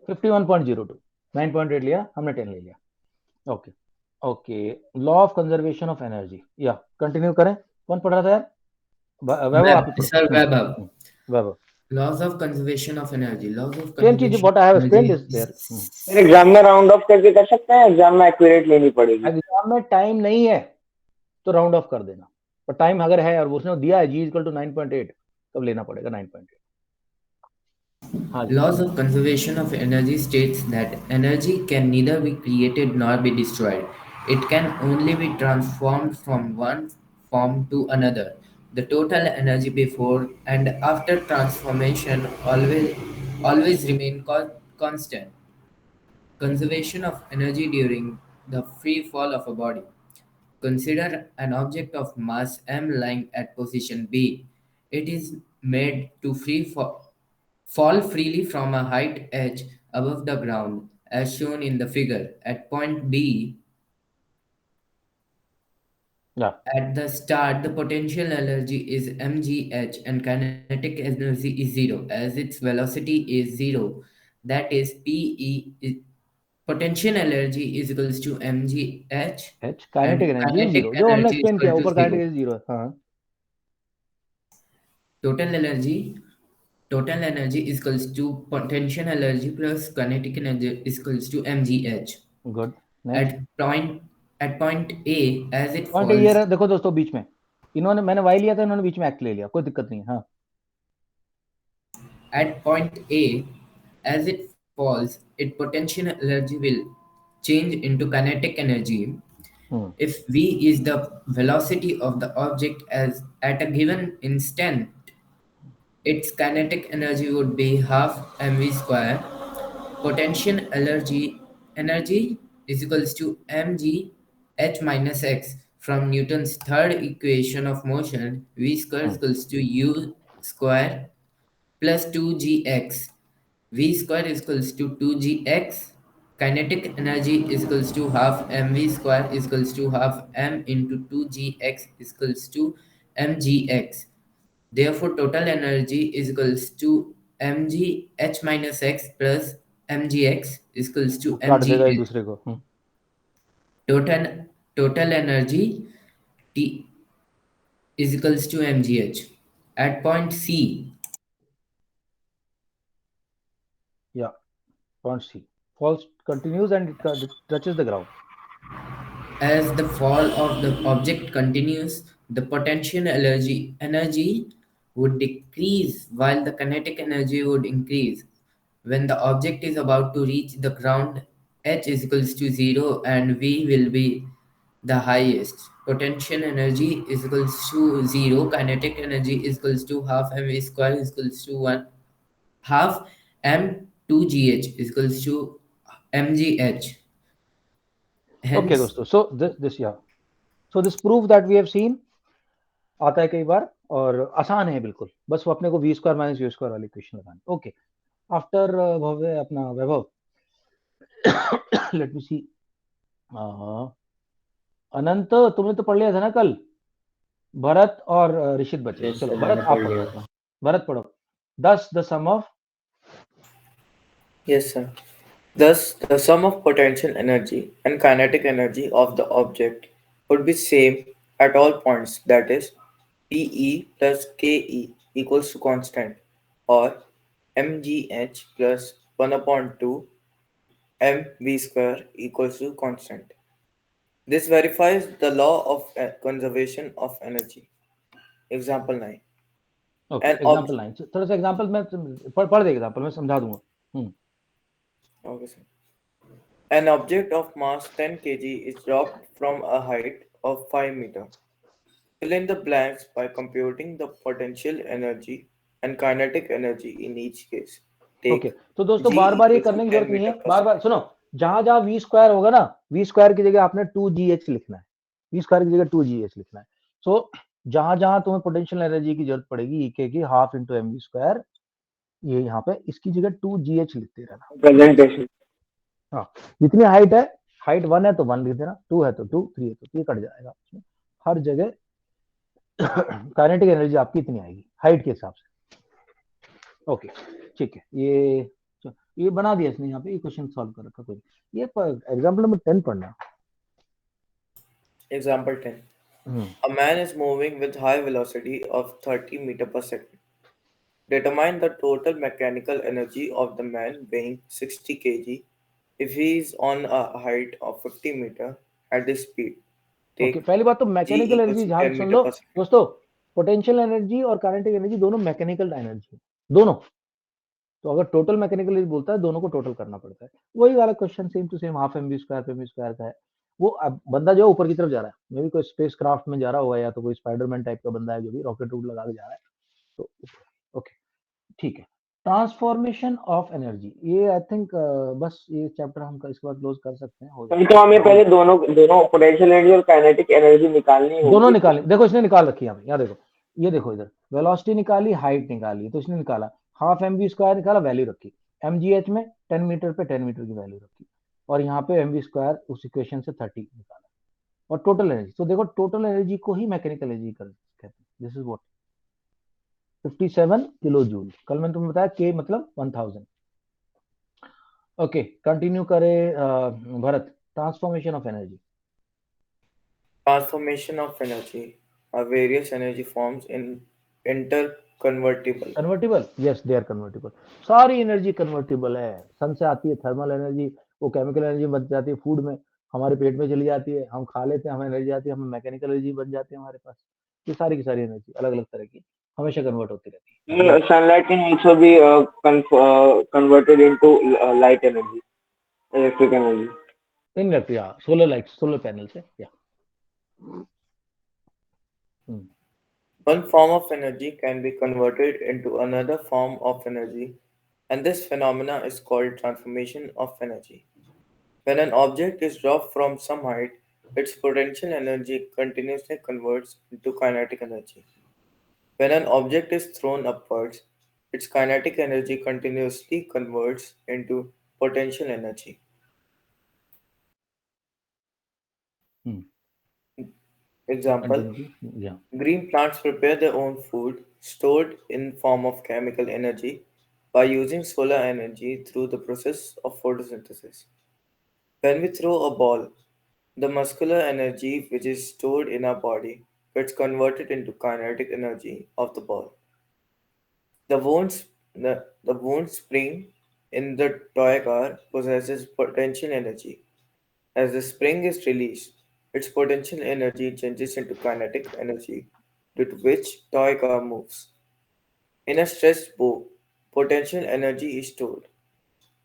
Speaker 1: 51.02, 9.8 लिया हमने, 10 ले लिया। Okay okay, law of conservation of energy, या कंटिन्यू करें। कौन पढ़ रहा था यार? वैभव, आप ही पढ़ो।
Speaker 5: Sir Vaibhav.
Speaker 1: Vaibhav,
Speaker 5: Laws of conservation of energy. Laws of
Speaker 1: same चीज
Speaker 5: conservation
Speaker 1: what I have
Speaker 5: of
Speaker 1: explained
Speaker 5: energy.
Speaker 1: Is there.
Speaker 2: फिर एग्जाम में राउंड ऑफ करके कर सकते हैं, एग्जाम में एक्यूरेट लेनी पड़ेगी।
Speaker 1: एग्जाम में टाइम नहीं है तो राउंड ऑफ कर देना, पर टाइम अगर है और उसने दिया है G = 9.8, तब लेना पड़ेगा 9.8। हाँ जी,
Speaker 5: Laws of conservation of energy states that energy can neither be created nor be destroyed. It can only be transformed from one form to another. The total energy before and after transformation always remain constant. Conservation of energy during the free fall of a body. Consider an object of mass m lying at position B. It is made to fall freely from a height h above the ground, as shown in the figure. At point B,
Speaker 1: या
Speaker 5: at the start, the potential energy is mgh and kinetic energy is zero, as its velocity is zero. That is, potential energy is equals to mgh
Speaker 1: H, kinetic
Speaker 5: and
Speaker 1: energy
Speaker 5: kinetic
Speaker 1: zero, जो हमने
Speaker 5: energy is
Speaker 1: explain किया
Speaker 5: equal to
Speaker 1: ऊपर, kinetic
Speaker 5: zero.
Speaker 1: Energy zero है। हाँ,
Speaker 5: Total energy Total energy is equals to potential energy plus kinetic energy is equals to mgh.
Speaker 1: Good, next.
Speaker 5: At point at point A, as it
Speaker 1: point ये
Speaker 5: falls
Speaker 1: रहा, देखो दोस्तों, बीच में इन्होंने, मैंने Y लिया था, इन्होंने बीच में एक्ट ले लिया, कोई दिक्कत नहीं है। हाँ,
Speaker 5: at point A, as it falls, its potential energy will change into kinetic energy. If v is the velocity of the object as at a given instant, its kinetic energy would be half mv square. Potential energy is equals to mg h minus x. From Newton's third equation of motion, v square is equals to u square plus 2gx. V square is equals to 2gx. Kinetic energy is equals to half mv square is equals to half m into 2gx is equals to mgx. Therefore, total energy is equals to mg h minus x plus mgx is equals to
Speaker 1: काट देगा एक
Speaker 5: mgh.
Speaker 1: दूसरे को।
Speaker 5: Total energy T is equals to mgh. At point C,
Speaker 1: या point C, falls continues and it touches the ground.
Speaker 5: as the fall of the object continues, the potential energy would decrease while the kinetic energy would increase. When the object is about to reach the ground, h is equals to 0 and v will be the highest. Potential energy is equals to 0, kinetic energy is equals to half mv square is equals to 1 half m 2gh is equals to mgh.
Speaker 1: Okay
Speaker 5: Hence,
Speaker 1: दोस्तों, so this या so this proof that we have seen आता है कई बार, और आसान है बिल्कुल, बस वो अपने को v square minus u square वाली इक्वेशन लगानी। ओके, आफ्टर भव्य अपना वैभव, लेट मी सी। अनंत, तुमने तो पढ़ लिया था ना कल, भरत और ऋषित बचे।
Speaker 2: Yes,
Speaker 1: चलो
Speaker 2: sir,
Speaker 1: भरत
Speaker 2: मैंने
Speaker 1: आप
Speaker 2: पढ़
Speaker 1: पढ़ो
Speaker 2: लिया
Speaker 1: अपना,
Speaker 2: था।
Speaker 1: भरत पढ़ो। 10 the sum of,
Speaker 6: Yes, sir. Thus, the sum of potential energy and kinetic energy of the object would be same at all points, that is, PE plus KE equals to constant, or mgh plus 1 upon 2 mv square equals to constant. This verifies the law of conservation of energy. Example 9.
Speaker 1: Okay
Speaker 6: An
Speaker 1: example
Speaker 6: object.
Speaker 1: 9, थोड़ा सा example में पढ़ दे, example में समझा दूंगा।
Speaker 6: Okay, sir. An object of mass 10 kg is dropped from a height of 5 meters. Fill in the blanks by computing the potential energy and kinetic energy in each case. Take
Speaker 1: okay, तो दोस्तों
Speaker 6: G
Speaker 1: बार बार ये
Speaker 6: equals to
Speaker 1: करने की
Speaker 6: 10
Speaker 1: जरूरत नहीं है,
Speaker 6: meter per
Speaker 1: बार बार
Speaker 6: second.
Speaker 1: सुनो, जहां जहां v स्क्वायर होगा ना, v स्क्वायर की जगह आपने 2gh लिखना है, v स्क्वायर की जगह 2gh लिखना है। सो जहां जहां तुम्हें पोटेंशियल एनर्जी की जरूरत पड़ेगी, एक की हाफ इंटू mv स्क्वायर, ये यहाँ पे इसकी जगह 2gh लिखते रहना।
Speaker 2: प्रेजेंटेशन।
Speaker 1: हाँ, जितनी हाइट है, हाइट 1 है तो 1 लिख देना, 2 है तो 2, 3 है तो 3, कट जाएगा उसमें। हर जगह काइनेटिक एनर्जी आपकी इतनी आएगी हाइट के हिसाब से। ओके ठीक है, ये ये बना दिया इसने यहाँ पे, ये क्वेश्चन सॉल्व कर रखा कोई। ये एग्जाम्पल नंबर 10 पढ़ना।
Speaker 6: Example 10. A man is moving with high velocity of 30 meter per second. Determine the total mechanical energy of the man weighing 60 kg if he is on a height of 50 meter at this speed.
Speaker 1: Okay,
Speaker 6: Take
Speaker 1: पहली बात तो
Speaker 6: G
Speaker 1: mechanical
Speaker 6: equals
Speaker 1: energy,
Speaker 6: to
Speaker 1: ध्यान
Speaker 6: 10
Speaker 1: सुन
Speaker 6: meter
Speaker 1: लो
Speaker 6: per second.
Speaker 1: दोस्तों, potential energy और kinetic energy दोनों mechanical energy दोनों। तो अगर टोटल मैकेनिकल एनर्जी बोलता है, दोनों को टोटल करना पड़ता है। वही वाला question same to same, half mv square का है। वो अब बंदा जो है ऊपर की तरफ जा रहा है, मे भी कोई स्पेस क्राफ्ट में जा रहा होगा, या तो कोई स्पाइडरमैन टाइप का बंदा है जो भी रॉकेट रूट लगा के जा रहा है। तो ओके ठीक है। ट्रांसफॉर्मेशन ऑफ एनर्जी, ये आई थिंक बस ये चैप्टर हम इसके बाद क्लोज कर सकते हैं, हो जाएगा।
Speaker 2: तो हमें पहले दोनों पोटेंशियल एनर्जी और काइनेटिक एनर्जी निकालनी होगी।
Speaker 1: दोनों निकाली, देखो इसने निकाल रखी है, यहाँ देखो, ये देखो इधर वेलोसिटी निकाली, हाइट निकाली, तो इसने निकाला हाफ mv स्क्वायर निकाला, वैल्यू रखी mgh में 10 मीटर पे 10 मीटर की वैल्यू रखी, और यहाँ पे mv स्क्वायर उस इक्वेशन से 30 निकाला, और टोटल एनर्जी। तो देखो टोटल एनर्जी को ही मैकेनिकल एनर्जी कहते हैं। This is what 57 kilo joule. कल मैंने तुम्हें बताया के मतलब 1000। ओके कंटिन्यू करें Bharat, transformation of energy.
Speaker 6: Transformation of energy are various energy forms in interconvertible.
Speaker 1: Convertible, yes they are convertible. सारी एनर्जी कन्वर्टिबल है। सन से आती है थर्मल एनर्जी, वो केमिकल एनर्जी बन जाती है फूड में, हमारे पेट में चली जाती है, हम खा लेते हैं, हमें एनर्जी आती है, हमें मैकेनिकल एनर्जी बन जाती है हमारे पास। ये सारी की सारी एनर्जी अलग अलग तरह की हमेशा कन्वर्ट होती रहती है।
Speaker 2: Sunlight can also be converted into light energy, electric energy.
Speaker 1: Indirect या सोलर लाइट, सोलर पैनल से या
Speaker 6: One form of energy can be converted into another form of energy, and this phenomena is called transformation of energy. When an object is dropped from some height, its potential energy continuously converts into kinetic energy. When an object is thrown upwards, its kinetic energy continuously converts into potential energy. Example,
Speaker 1: या
Speaker 6: green plants prepare their own food stored in form of chemical energy by using solar energy through the process of photosynthesis. When we throw a ball, the muscular energy which is stored in our body gets converted into kinetic energy of the ball. The wound spring in the toy car possesses potential energy. As the spring is released, its potential energy changes into kinetic energy due to which toy car moves. In a stretched bow, potential energy is stored.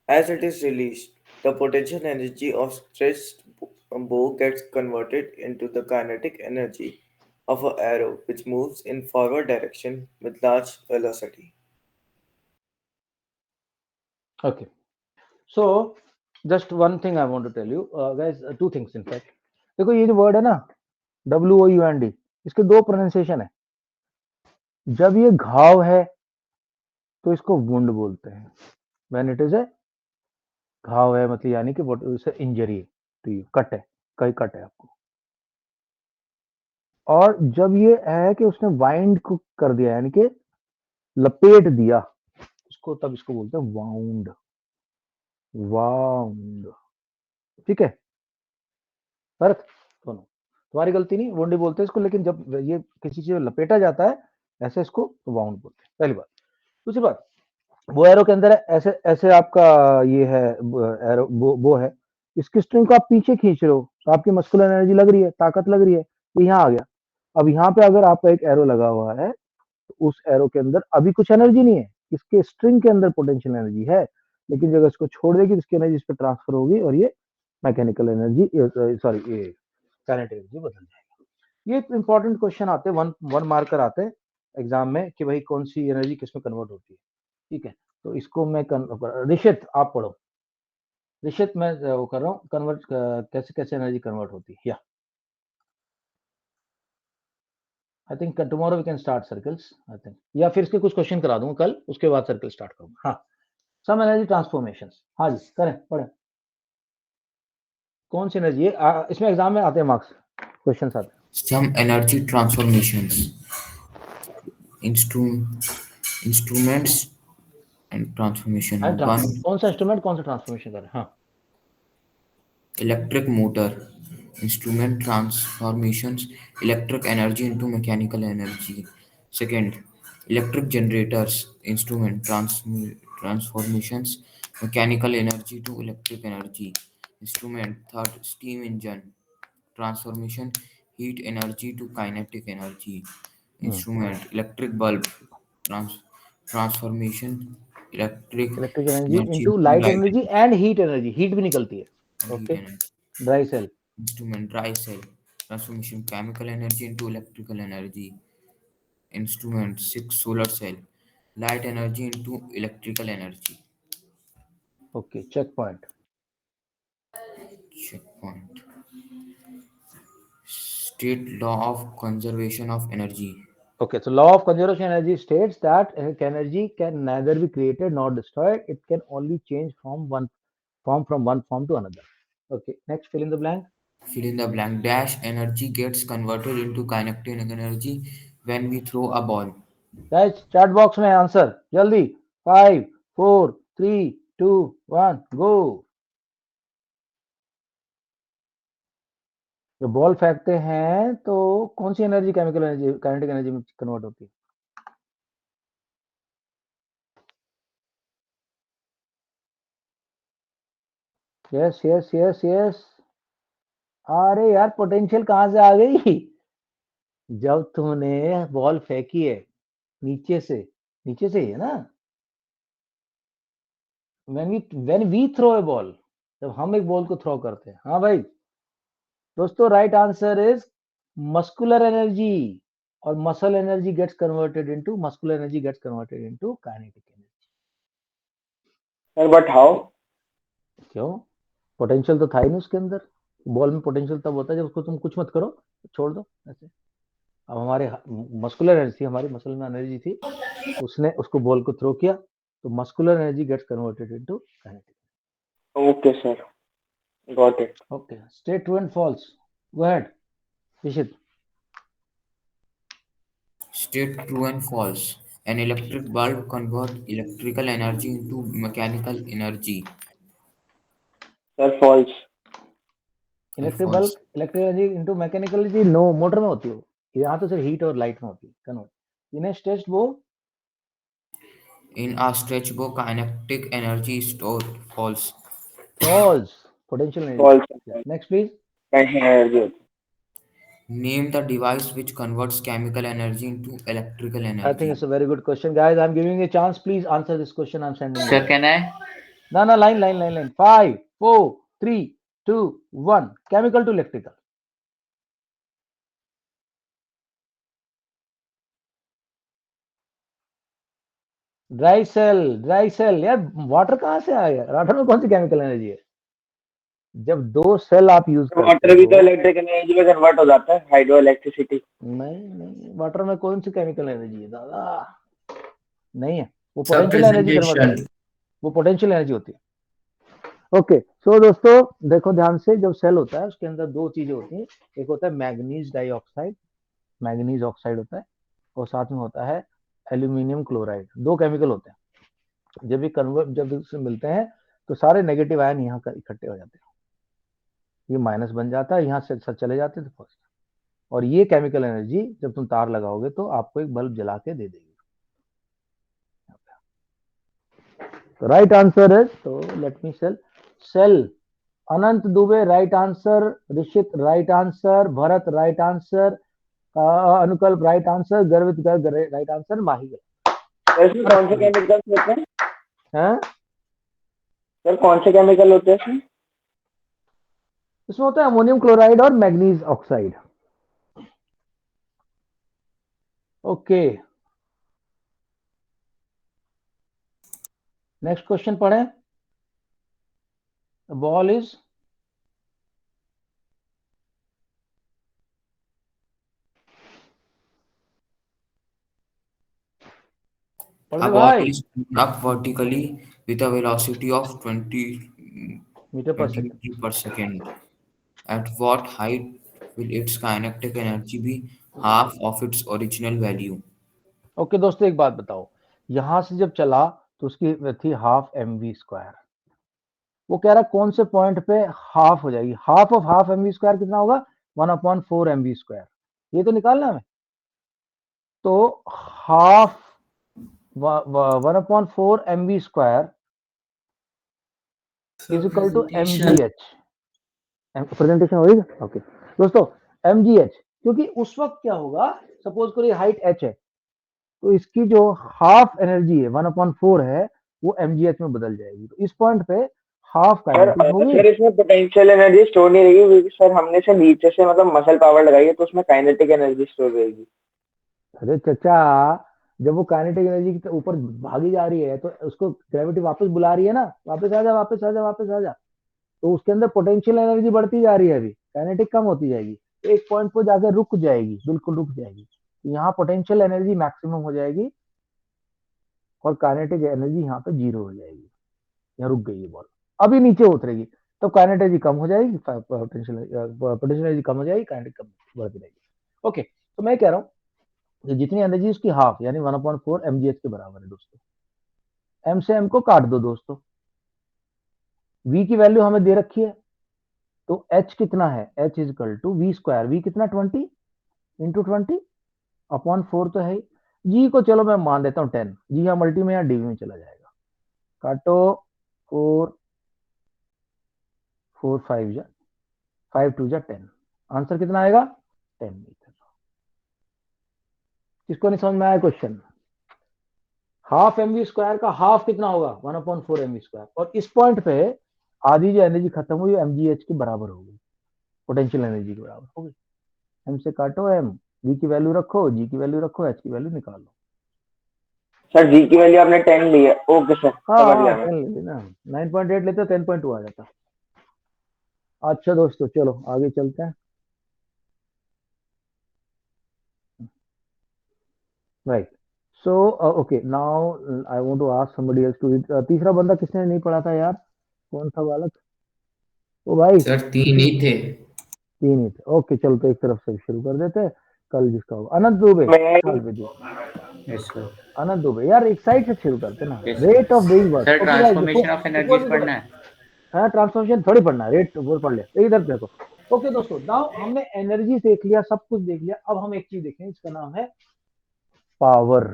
Speaker 6: As it is released, the potential energy of stretched bow gets converted into the kinetic energy of an arrow which moves in forward direction with large velocity.
Speaker 1: okay, so just one thing I want to tell you guys, two things in fact। देखो ये जो word है ना WOUND, इसके दो pronunciation है। जब ये घाव है तो इसको वुंड बोलते हैं, व्हेन इट इज ए घाव है मतलब यानी कि what is injury to you, cut है, कहीं कट है आपको। और जब ये है कि उसने वाइंड को कर दिया यानी कि लपेट दिया उसको, तब इसको बोलते हैं वाउंड, वाउंड। ठीक है भरत, दोनों तुम्हारी गलती नहीं, वुंड ही बोलते हैं इसको, लेकिन जब ये किसी चीज में लपेटा जाता है ऐसे इसको वाउंड बोलते हैं, पहली बात। दूसरी बात, वो एरो के अंदर है, ऐसे ऐसे आपका ये है एरो, वो है, इसकी स्ट्रिंग को आप पीछे खींच रहे हो तो आपकी मस्कुलर एनर्जी लग रही है, ताकत लग रही है, ये यहाँ आ गया। अब यहाँ पे अगर आपका एक एरो लगा हुआ है तो उस एरो के अंदर अभी कुछ एनर्जी नहीं है, इसके स्ट्रिंग के अंदर पोटेंशियल एनर्जी है, लेकिन जब इसको छोड़ देगी तो इसकी एनर्जी इस पर ट्रांसफर होगी और ये मैकेनिकल एनर्जी, सॉरी ये काइनेटिक एनर्जी बदल जाएगा। ये इंपॉर्टेंट क्वेश्चन आते हैं, वन मार्कर आते हैं एग्जाम में कि भाई कौन सी एनर्जी किसमें कन्वर्ट होती है। ठीक है, तो इसको मैं ऋषित आप पढ़ो, ऋषित मैं वो कर रहा हूँ कन्वर्ट, कैसे कैसे एनर्जी कन्वर्ट होती है। या I think tomorrow we can start circles, I think, या फिर इसके कुछ क्वेश्चन करा दूंगा कल, उसके बाद सर्कल स्टार्ट करूंगा। हाँ, सम एनर्जी ट्रांसफॉर्मेशंस, हाँ जी करें, पढ़ें। कौन सी एनर्जी है इसमें एग्जाम में आते हैं, मार्क्स क्वेश्चन आते हैं।
Speaker 5: Some energy transformations. Instruments and transformation.
Speaker 1: And
Speaker 5: One,
Speaker 1: कौन सा इंस्ट्रूमेंट कौन सा ट्रांसफॉर्मेशन कर रहे हैं? हाँ,
Speaker 5: electric motor instrument transformations electric energy into mechanical energy. Second, electric generators instrument transformations mechanical energy to electric energy. Instrument. Third, steam engine transformation heat energy to kinetic energy. Instrument. Electric bulb transformation electric
Speaker 1: electric energy
Speaker 5: energy
Speaker 1: into
Speaker 5: into
Speaker 1: light
Speaker 5: light
Speaker 1: energy and heat energy, heat भी निकलती है.
Speaker 5: and heat
Speaker 1: okay,
Speaker 5: energy.
Speaker 1: Dry cell.
Speaker 5: Instrument. Dry cell transformation chemical energy into electrical energy. Instrument. 6, solar cell light energy into electrical energy.
Speaker 1: Okay, check point.
Speaker 5: Checkpoint. State law of conservation of energy.
Speaker 1: Okay, so law of conservation of energy states that energy can neither be created nor destroyed. It can only change from one form to another. Okay, next, fill in the blank.
Speaker 5: Fill in the blank. Dash energy gets converted into kinetic energy when we throw a ball.
Speaker 1: Guys, chat box में answer जल्दी. 5, 4, 3, 2, 1, go. जब ball फेंकते हैं तो कौन सी energy chemical energy kinetic energy में convert होती है? Yes yes yes yes. अरे यार, पोटेंशियल कहाँ से आ गई? जब तुमने बॉल फेंकी है नीचे से ही है ना. when we throw a ball, जब हम एक बॉल को थ्रो करते हैं. हाँ भाई दोस्तों, right answer is muscular energy. और muscle energy gets converted into kinetic energy.
Speaker 2: Sir but how?
Speaker 1: क्यों? पोटेंशियल तो था ही नहीं उसके अंदर. बॉल में पोटेंशियल तब होता है जब उसको तुम कुछ मत करो, छोड़ दो ऐसे. अब हमारे मस्कुलर एनर्जी, हमारी मसल में एनर्जी थी, उसने उसको बॉल को थ्रो किया, तो muscular energy gets converted into kinetic.
Speaker 2: Okay sir, got it.
Speaker 1: Okay, state true and false. Go ahead, Rishit.
Speaker 5: State true and false. An electric bulb converts electrical energy into mechanical energy.
Speaker 2: Sir false.
Speaker 1: Electric
Speaker 5: False.
Speaker 1: Bulb electric energy into mechanical energy, no, motor में होती है वो. यहाँ तो सिर्फ heat और light में होती है कन्वर्ट. इन्हें टेस्ट वो
Speaker 5: In a stretch bow, kinetic energy is stored. False.
Speaker 1: False. Potential energy.
Speaker 2: False.
Speaker 1: Next please.
Speaker 2: कैसी एनर्जी होती?
Speaker 5: Name the device which converts chemical energy into electrical
Speaker 1: I think
Speaker 5: energy.
Speaker 1: it's a very good question, guys. I'm giving you a chance. Please answer this question. I'm sending
Speaker 6: Sir,
Speaker 1: you.
Speaker 6: can I?
Speaker 1: No, line. 5, 4, 3, 2, 1. Chemical to electrical. Dry cell. यार water कहाँ से आया? Water में कौन सी chemical energy है? जब दो cell आप यूज करते
Speaker 2: वाटर भी तो
Speaker 1: हो.
Speaker 2: इलेक्ट्रिक एनर्जी में कन्वर्ट हो जाता है, हाइड्रो इलेक्ट्रिसिटी.
Speaker 1: नहीं, वाटर में कौन सी केमिकल एनर्जी है दादा? नहीं है. वो
Speaker 6: Sir,
Speaker 1: potential energy convert
Speaker 6: presentation.
Speaker 1: होती है. वो पोटेंशियल एनर्जी होती है. ओके, सो दोस्तों देखो ध्यान से. जब सेल होता है उसके अंदर दो चीजें होती हैं. एक होता है मैग्नीज डाइऑक्साइड, मैग्नीज ऑक्साइड होता है, और साथ में होता है एल्यूमिनियम क्लोराइड. दो केमिकल होते हैं. जब इससे मिलते हैं तो सारे नेगेटिव आयन यहाँ इकट्ठे हो जाते हैं. ये माइनस बन जाता है, यहाँ से चले जाते हैं फर्स्ट. और ये केमिकल एनर्जी जब तुम तार लगाओगे तो आपको एक बल्ब जला के दे देगी. तो राइट आंसर इज, तो let me sell. Anant Dubey right answer. Rishit right answer. Bharat right answer. Anukalp right answer. Garvit Garg right answer. Mahi
Speaker 2: sir इसमें कौन से केमिकल्स होते हैं?
Speaker 1: हैं?
Speaker 2: सर कौन से केमिकल होते हैं इसमें?
Speaker 1: इसमें होता है अमोनियम क्लोराइड और manganese oxide. Okay, next question पढ़ें. Ball is
Speaker 5: A ball is up vertically with a velocity of 20
Speaker 1: metre पर
Speaker 5: 20
Speaker 1: second.
Speaker 5: meters per second. At what height will its kinetic energy be half of its original value?
Speaker 1: Okay दोस्तों, एक बात बताओ. यहां से जब चला तो उसकी थी हाफ mv²। वो कह रहा कौन से पॉइंट पे हाफ हो जाएगी, हाफ ऑफ हाफ mv² कितना होगा, 1/4 mv²। ये तो निकालना हमें। तो half 1/4 mv² is equal to mgh। Presentation हो रही है, ओके दोस्तों। mgh, क्योंकि उस वक्त क्या होगा, सपोज करो ये हाइट h है, तो इसकी जो हाफ एनर्जी है 1/4 है वो mgh में बदल जाएगी। तो इस पॉइंट पे हाफ काइनेटिक होगी।
Speaker 2: सर इसमें पोटेंशियल एनर्जी स्टोर नहीं रहेगी क्योंकि सर हमने सर नीचे से मतलब मसल पावर लगाई है, तो उसमें काइनेटिक एनर्जी स्टोर रहेगी।
Speaker 1: अरे चचा, जब वो काइनेटिक एनर्जी की ऊपर भागी जा रही है तो उसको ग्रेविटी वापस बुला रही है ना, वापस आ जा, वापस आ जा, वापस आ जा। तो उसके अंदर पोटेंशियल एनर्जी बढ़ती जा रही है, अभी काइनेटिक कम होती जाएगी, एक पॉइंट पर जाकर रुक जाएगी, बिल्कुल रुक जाएगी। तो यहाँ पोटेंशियल एनर्जी मैक्सिमम हो जाएगी और काइनेटिक एनर्जी यहाँ पे 0 हो जाएगी, यहाँ रुक गई है बॉल, अभी नीचे उतरेगी। तो काइनेटिक एनर्जी कम हो जाएगी, पोटेंशियल एनर्जी कम हो जाएगी, काइनेटिक कम बढ़ती रहेगी। ओके, तो मैं कह रहा हूँ तो जितनी एनर्जी उसकी हाफ यानी 1/4 mgh के बराबर है दोस्तों। m से m को काट दो दोस्तों, v की वैल्यू हमें दे रखी है, तो h कितना है, h is equal to v², v कितना 20 इंटू 20/4 तो है। g को चलो मैं मान देता हूँ 10, g यहाँ मल्टी में या डिवी में चला जाएगा। काटो 4 4 5 जा 5 2 जा 10, आंसर कितना आएगा 10 मीटर। किसको नहीं समझ में आया क्वेश्चन? हाफ mv² का हाफ कितना होगा 1/4 mv², और इस पॉइंट पे आधी जो एनर्जी खत्म हुई mgh के बराबर हो गई, पोटेंशियल एनर्जी के बराबर हो गई। m से काटो m, v की वैल्यू रखो, g की वैल्यू रखो, h की वैल्यू निकालो।
Speaker 2: सर जी की वैल्यू आपने 10 ली है, ओके सर
Speaker 1: हाँ
Speaker 2: समझ
Speaker 1: हाँ
Speaker 2: गया मैं।
Speaker 1: 10 ले लेना, 9.8 लेते 10.2 आ जाता। अच्छा दोस्तों चलो आगे चलते हैं। Right, so okay now I want to ask somebody else to read. तीसरा बंदा किसने नहीं पढ़ा था यार, कौन था बालक? ओ भाई
Speaker 5: सर 3 ही थे।
Speaker 1: 3 ही थे, ओके चलो तो एक तरफ से शुरू कर देते हैं, कल जिसका होगा। अनंत दुबे,
Speaker 2: मैं
Speaker 1: start with you.
Speaker 7: Yes sir.
Speaker 1: Anant Dubey यार, एक साइड से शुरू करते ना,
Speaker 7: yes
Speaker 1: rate of doing
Speaker 7: sir.
Speaker 1: Work.
Speaker 7: Sir
Speaker 1: okay guys
Speaker 7: transformation of energies पढ़ना है।
Speaker 1: हाँ ट्रांसफॉर्मेशन थोड़ी पढ़ना है, रेट वो पढ़ ले, इधर देखो। ओके दोस्तों, नाउ हमने एनर्जी देख लिया, सब कुछ देख लिया, अब हम एक चीज देखें, इसका नाम है पावर।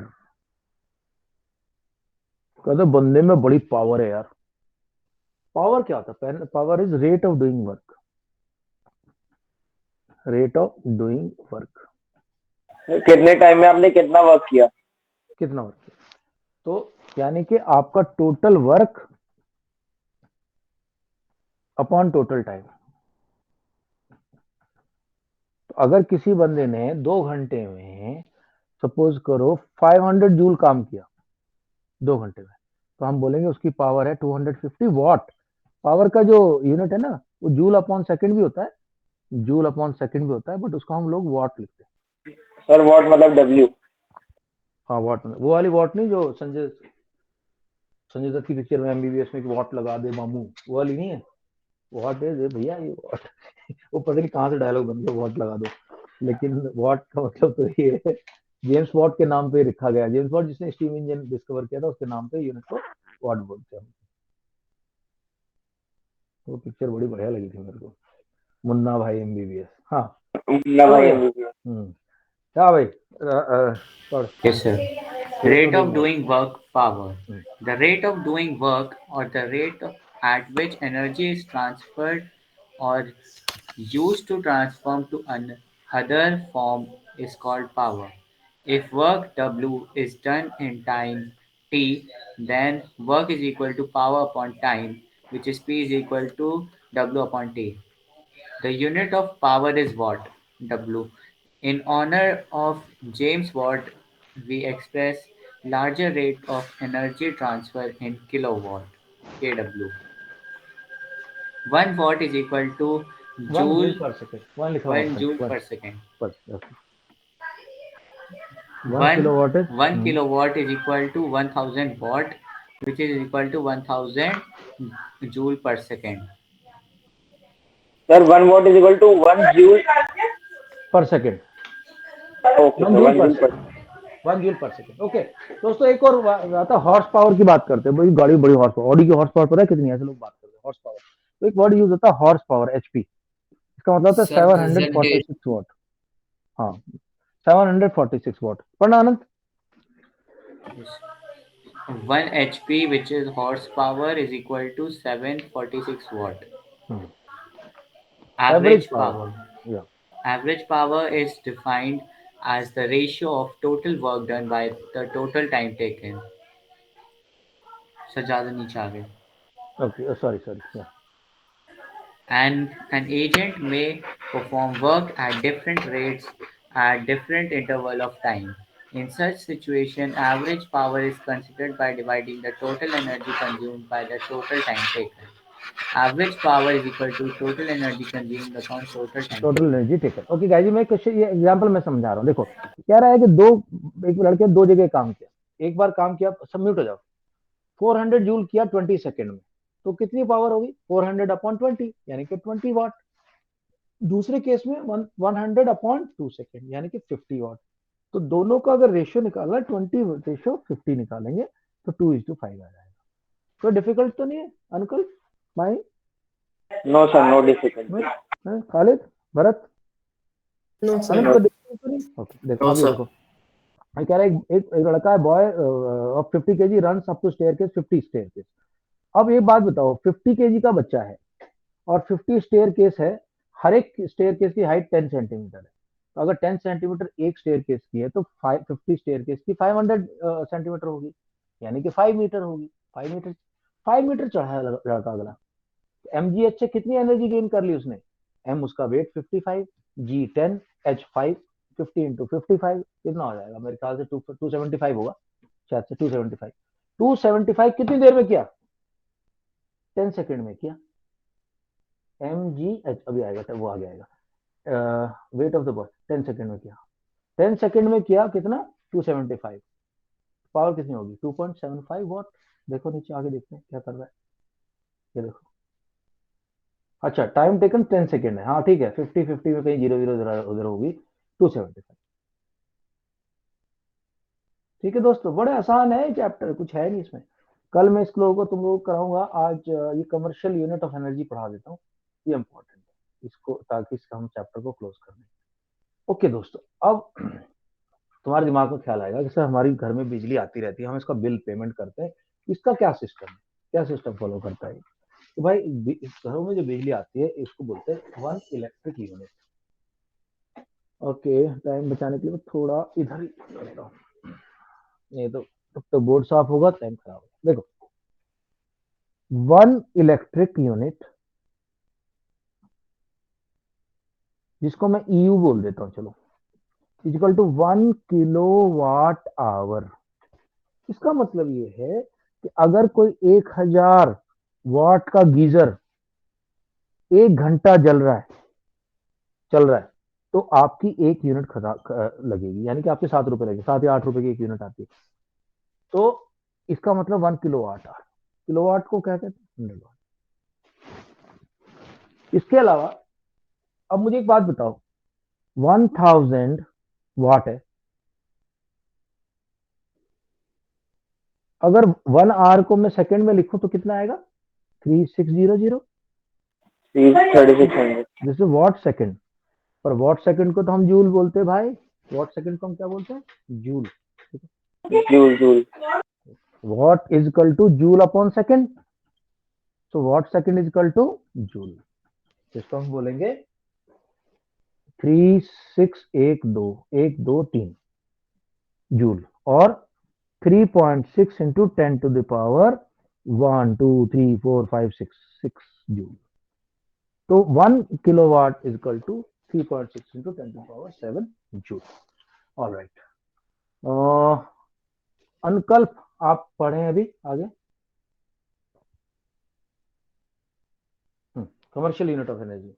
Speaker 1: कहते बंदे में बड़ी पावर है यार। पावर क्या होता है? Power is rate of doing work, rate of doing work,
Speaker 2: कितने टाइम में आपने कितना वर्क किया।
Speaker 1: कितना वर्क किया, तो यानी कि आपका total work upon total time. तो अगर किसी बंदे ने 2 घंटे में सपोज करो 500 जूल काम किया 2 घंटे में, तो हम बोलेंगे उसकी पावर है 250 वॉट। पावर का जो यूनिट है ना वो जूल अपॉन सेकंड भी होता है, जूल अपॉन सेकंड भी होता है, बट उसको हम लोग वॉट लिखते हैं।
Speaker 2: सर वॉट मतलब डब्ल्यू।
Speaker 1: हाँ वॉट, वो वाली वॉट नहीं जो संजय दत्त की पिक्चर में एमबीबीएस में वॉट लगा दे मामू, वो वाली नहीं है। वॉट है भैया ये वॉट वो पता नहीं कहाँ से डायलॉग बन गया, वॉट लगा दो। लेकिन वॉट का मतलब तो ये है, जेम्स वॉट के नाम पे रखा गया। जेम्स वॉट जिसने स्टीम इंजन डिस्कवर किया था उसके नाम पे यूनिट को वॉट बोलते हैं। वो पिक्चर बड़ी बढ़िया लगी थी मेरे को, मुन्ना भाई एमबीबीएस। हाँ
Speaker 2: ना भाई
Speaker 1: क्या भाई पढ़।
Speaker 7: Yes sir. Rate of doing work power.
Speaker 1: Hmm.
Speaker 7: The rate of doing work or the rate at which energy is transferred or used to transform to another form is called power. If work W is done in time T, then work is equal to power upon time, which is P is equal to W upon T. The unit of power is watt, W. In honor of James Watt, we express larger rate of energy transfer in kilowatt, kW. 1 watt is equal to
Speaker 1: 1 joule
Speaker 7: joule,
Speaker 1: पर second, 1 लिखा हुआ
Speaker 7: 1 joule
Speaker 1: है,
Speaker 7: per second.
Speaker 1: 1 kilowatt है
Speaker 7: 1 kilowatt is equal to 1000 watt, which is equal to 1000 joule per second.
Speaker 2: Sir 1 watt is equal to 1 joule
Speaker 1: per second,
Speaker 2: okay
Speaker 1: 1
Speaker 2: sir
Speaker 1: joule
Speaker 2: 1
Speaker 1: per
Speaker 2: joule per
Speaker 1: second. 1 joule per second. Okay दोस्तों, एक और आता है horse power की बात करते हैं। भाई गाड़ी बड़ी हॉर्स पावर, ऑडी की हॉर्स पावर पता है कितनी है? ऐसे लोग बात करते हैं हॉर्स पावर। तो एक वर्ड यूज होता है हॉर्स पावर, एचपी। इसका मतलब होता है
Speaker 5: Sir, this is a
Speaker 1: 746 what. हाँ, 746 वॉट। पढ़ना आनंद।
Speaker 7: 1 HP, which is horsepower, is equal to 746 watt.
Speaker 1: Average
Speaker 7: Average
Speaker 1: power,
Speaker 7: power.
Speaker 1: या
Speaker 7: Average power is defined as the ratio of total work done by the total time taken. Sir ज़्यादा नीचे आ गए.
Speaker 1: Okay, sorry sorry, या
Speaker 7: And an agent may perform work at different rates at different interval of time. In such situation, average power is considered by dividing the total energy consumed by the total time taken. Average power is equal to total energy consumed upon total time
Speaker 1: total
Speaker 7: taken.
Speaker 1: Energy taken. Okay guys, मैं question ये example मैं समझा रहा हूँ। देखो कह रहा है कि एक लड़के दो जगह काम किया, एक बार काम किया, सबमिट हो जाओ, 400 जूल किया 20 सेकंड में, तो कितनी पावर होगी? 400 अपॉन 20 यानी कि 20 वाट। दूसरे केस में 100 अपॉन 2 सेकंड यानी कि 50 वाट। तो दोनों का अगर रेशियो निकालना है, 20 रेशियो 50 निकालेंगे तो 2:5 आ जाएगा। कोई डिफिकल्ट तो नहीं है अंकल माई?
Speaker 2: No sir, no difficulty.
Speaker 1: Khalid, Bharat,
Speaker 3: No, sir.
Speaker 1: Anant को डिफिकल्ट तो नहीं? ओके देखो,
Speaker 6: No,
Speaker 1: अभी
Speaker 6: sir.
Speaker 1: देखो मैं कह रहा है एक लड़का है, boy of 50 KG runs up to staircase 50 staircase. अब एक बात बताओ, 50 केजी का बच्चा है और 50 स्टेयरकेस है, हर एक स्टेयरकेस की हाइट 10 सेंटीमीटर है। तो अगर 10 सेंटीमीटर एक स्टेयरकेस की है तो 50 स्टेयरकेस की 500 सेंटीमीटर होगी, यानी कि 5 मीटर होगी। 5 मीटर चढ़ा है लड़का अगला। एमजीएच से कितनी एनर्जी गेन कर ली उसने? एम उसका वेट 55, जी 10, एच 5, 50 इंटू 55 कितना हो जाएगा? मेरे ख्याल से 275 होगा, शायद से 275। 275 कितनी देर में किया? 10 सेकंड में किया। एम जी एच अभी आएगा, तब वो आ जाएगा। Weight of the boy 10 second में किया, 10 सेकंड में किया कितना? 275। पावर कितनी होगी? 2.75 वॉट। देखो नीचे आगे देखते हैं क्या कर रहा है, ये देखो। अच्छा, टाइम टेकन 10 सेकेंड है, हाँ ठीक है, 50 में कहीं 0 0 उधर होगी, 275। ठीक है दोस्तों, बड़े आसान है चैप्टर, कुछ है नहीं इसमें। कल मैं इस लोगों को तुम लोगों को कराऊंगा। आज ये कमर्शियल यूनिट ऑफ एनर्जी पढ़ा देता हूँ, ये इंपॉर्टेंट है इसको, ताकि इसका हम चैप्टर को क्लोज कर दें। ओके दोस्तों, अब तुम्हारे दिमाग में ख्याल आएगा कि सर हमारी घर में बिजली आती रहती है, हम इसका बिल पेमेंट करते हैं, इसका क्या सिस्टम है, क्या सिस्टम फॉलो करता है? तो भाई घरों में जो बिजली आती है इसको बोलते हैं 1 इलेक्ट्रिक यूनिट। ओके, टाइम बचाने के लिए थोड़ा इधर ही करता हूँ, नहीं तो तब तो बोर्ड साफ होगा, टाइम खराब होगा। देखो 1 इलेक्ट्रिक यूनिट, जिसको मैं ईयू बोल देता हूँ, चलो, इक्वल टू 1 किलोवाट आवर। इसका मतलब ये है कि अगर कोई 1000 वाट का गीजर 1 घंटा चल रहा है तो आपकी 1 यूनिट लगेगी, यानी कि आपके 7 रुपए लगेगी, 7 या 8 रुपए की 1 यूनिट आती है। तो इसका मतलब 1 किलोवाट आवर। किलोवाट को क्या कहते हैं? 100 वाट। इसके अलावा अब मुझे एक बात बताओ, 1000 वाट है, अगर 1 आवर को मैं सेकंड में लिखूं तो कितना आएगा? 3600।
Speaker 2: 3600।
Speaker 1: This is what second. पर वॉट सेकंड को तो हम जूल बोलते हैं भाई, वॉट सेकंड को हम क्या बोलते हैं? Joule.
Speaker 2: Joule joule.
Speaker 1: Watt is equal to joule upon second, so watt second is equal to joule. इसको हम बोलेंगे 3612 जूल, और 3.6 into 10 to the power 1 2 3 4 5 6 joule. तो 1 kilowatt is equal to 3.6 into 10 to power 7 joule. Alright, Ankalp आप पढ़े अभी आगे। Commercial unit of energy.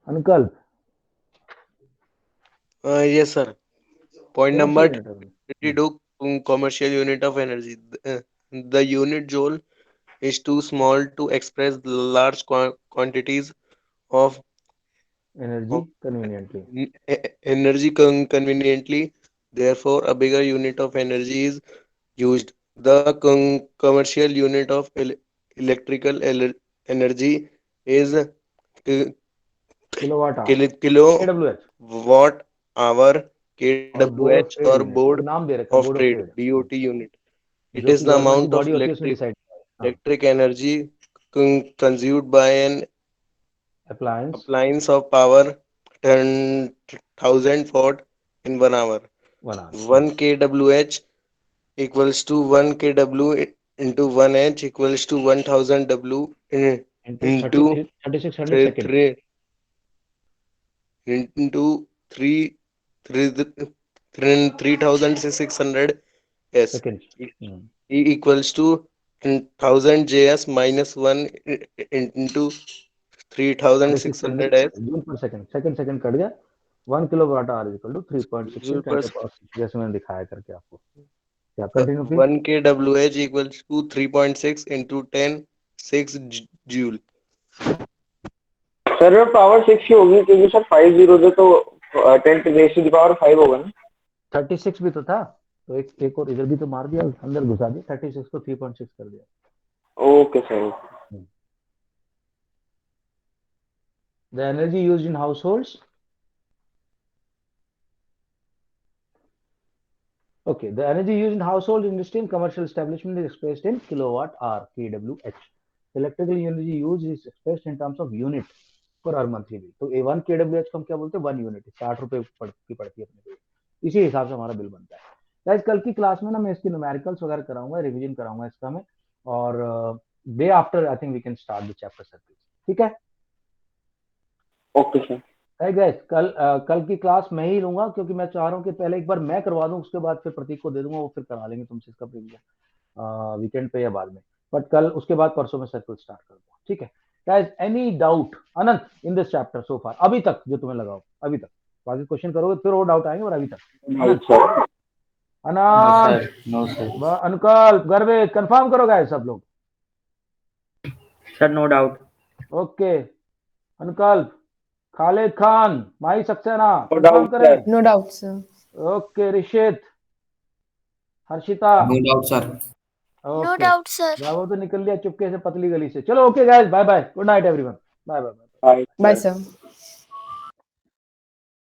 Speaker 1: Ankalp,
Speaker 8: Yes, sir. Point
Speaker 1: commercial
Speaker 8: number
Speaker 1: unit of energy.
Speaker 8: 22, commercial unit of energy. the unit joule is too small to express large quantities of
Speaker 1: Energy
Speaker 8: of
Speaker 1: conveniently.
Speaker 8: energy conveniently. Therefore, a bigger unit of energy is used. The commercial unit of electrical energy is
Speaker 1: Kilowatt hour,
Speaker 8: kilowatt
Speaker 1: kWh,
Speaker 8: hour,
Speaker 1: और board of
Speaker 8: kWh,
Speaker 1: trade
Speaker 8: or
Speaker 1: unit,
Speaker 8: board
Speaker 1: एक नाम दे रखा है
Speaker 8: of
Speaker 1: board of
Speaker 8: trade
Speaker 1: trade,
Speaker 8: BOT unit. It
Speaker 1: जो
Speaker 8: is
Speaker 1: कि
Speaker 8: the
Speaker 1: government की
Speaker 8: amount of
Speaker 1: body होती है, उसने डिसाइड किया है. हाँ,
Speaker 8: electric energy consumed by an
Speaker 1: appliance
Speaker 8: appliance of power 10,000 watt in 1 hour.
Speaker 1: 1 hour.
Speaker 8: 1 kWh equals to 1 kW into 1 h equals to 1000 W
Speaker 1: into
Speaker 8: into
Speaker 1: 3600 seconds.
Speaker 8: 3 3600 s
Speaker 1: Seconds.
Speaker 8: equals to 1000 JS minus 1 into 3600 s
Speaker 1: joule per second, second cut गया. 1 kilowatt hour equal to 3.6
Speaker 8: joule per
Speaker 1: 10⁻6, जैसे मैंने दिखाया करके आपको. क्या continue please.
Speaker 8: 1 kWh equals to 3.6 into 10 6 joule.
Speaker 2: Sir power 6 ही होगी क्योंकि sir 5 zero दे तो 10 रेज़ टू द पावर 5 होगा ना.
Speaker 1: 36 भी तो था, तो एक और इधर भी तो मार दिया, अंदर घुसा दिया. 36 को 3.6 कर दिया.
Speaker 2: Okay sir.
Speaker 1: The energy used in households. Okay, the energy used in household, industry and commercial establishment is expressed in kilowatt hour, kWh. Electrical energy used is expressed in terms of unit for our monthly bill. तो 1 kWh को हम क्या बोलते हैं, 1 unit, 60 रुपए की पड़ती है अपने को. इसी हिसाब से हमारा बिल बनता है. गाइस, कल की क्लास में ना मैं इसकी न्यूमेरिकल्स वगैरह कराऊंगा, रिवीजन कराऊंगा इसका मैं, और day after I think we can start the chapter circuit. ठीक है.
Speaker 2: Okay sir.
Speaker 1: है गाइस, कल की क्लास मैं ही लूंगा, क्योंकि मैं चाह रहा हूँ कि पहले एक बार मैं करवा दूं, उसके बाद फिर प्रतीक को दे दूंगा, वो फिर करा लेंगे तुमसे इसका प्रीवियस वीकेंड पे या बाद में. बट कल उसके बाद परसों में सर्कल स्टार्ट कर दूंगा. ठीक है guys. Any doubt Anant in this chapter so far, अभी तक जो तुम्हें लगा हो अभी तक? बाकी क्वेश्चन करोगे फिर और डाउट आएंगे, और अभी तक Anant,
Speaker 2: sir
Speaker 1: Anant,
Speaker 7: no sir.
Speaker 1: Anukal, Garve, confirm करो गाइस सब लोग.
Speaker 7: Sir no doubt.
Speaker 1: Okay. Anukal, Khalid Khan, Mahi Saxena,
Speaker 2: No
Speaker 1: confirm
Speaker 2: doubt,
Speaker 1: करें.
Speaker 3: No doubt, sir.
Speaker 1: Okay. Rishit, Harshita,
Speaker 5: No doubt, sir.
Speaker 4: No
Speaker 1: okay.
Speaker 4: doubt, sir.
Speaker 1: वो तो निकल लिया चुपके से पतली गली से. चलो okay guys, bye bye, good night everyone, bye bye.
Speaker 2: Bye.
Speaker 3: Bye, sir.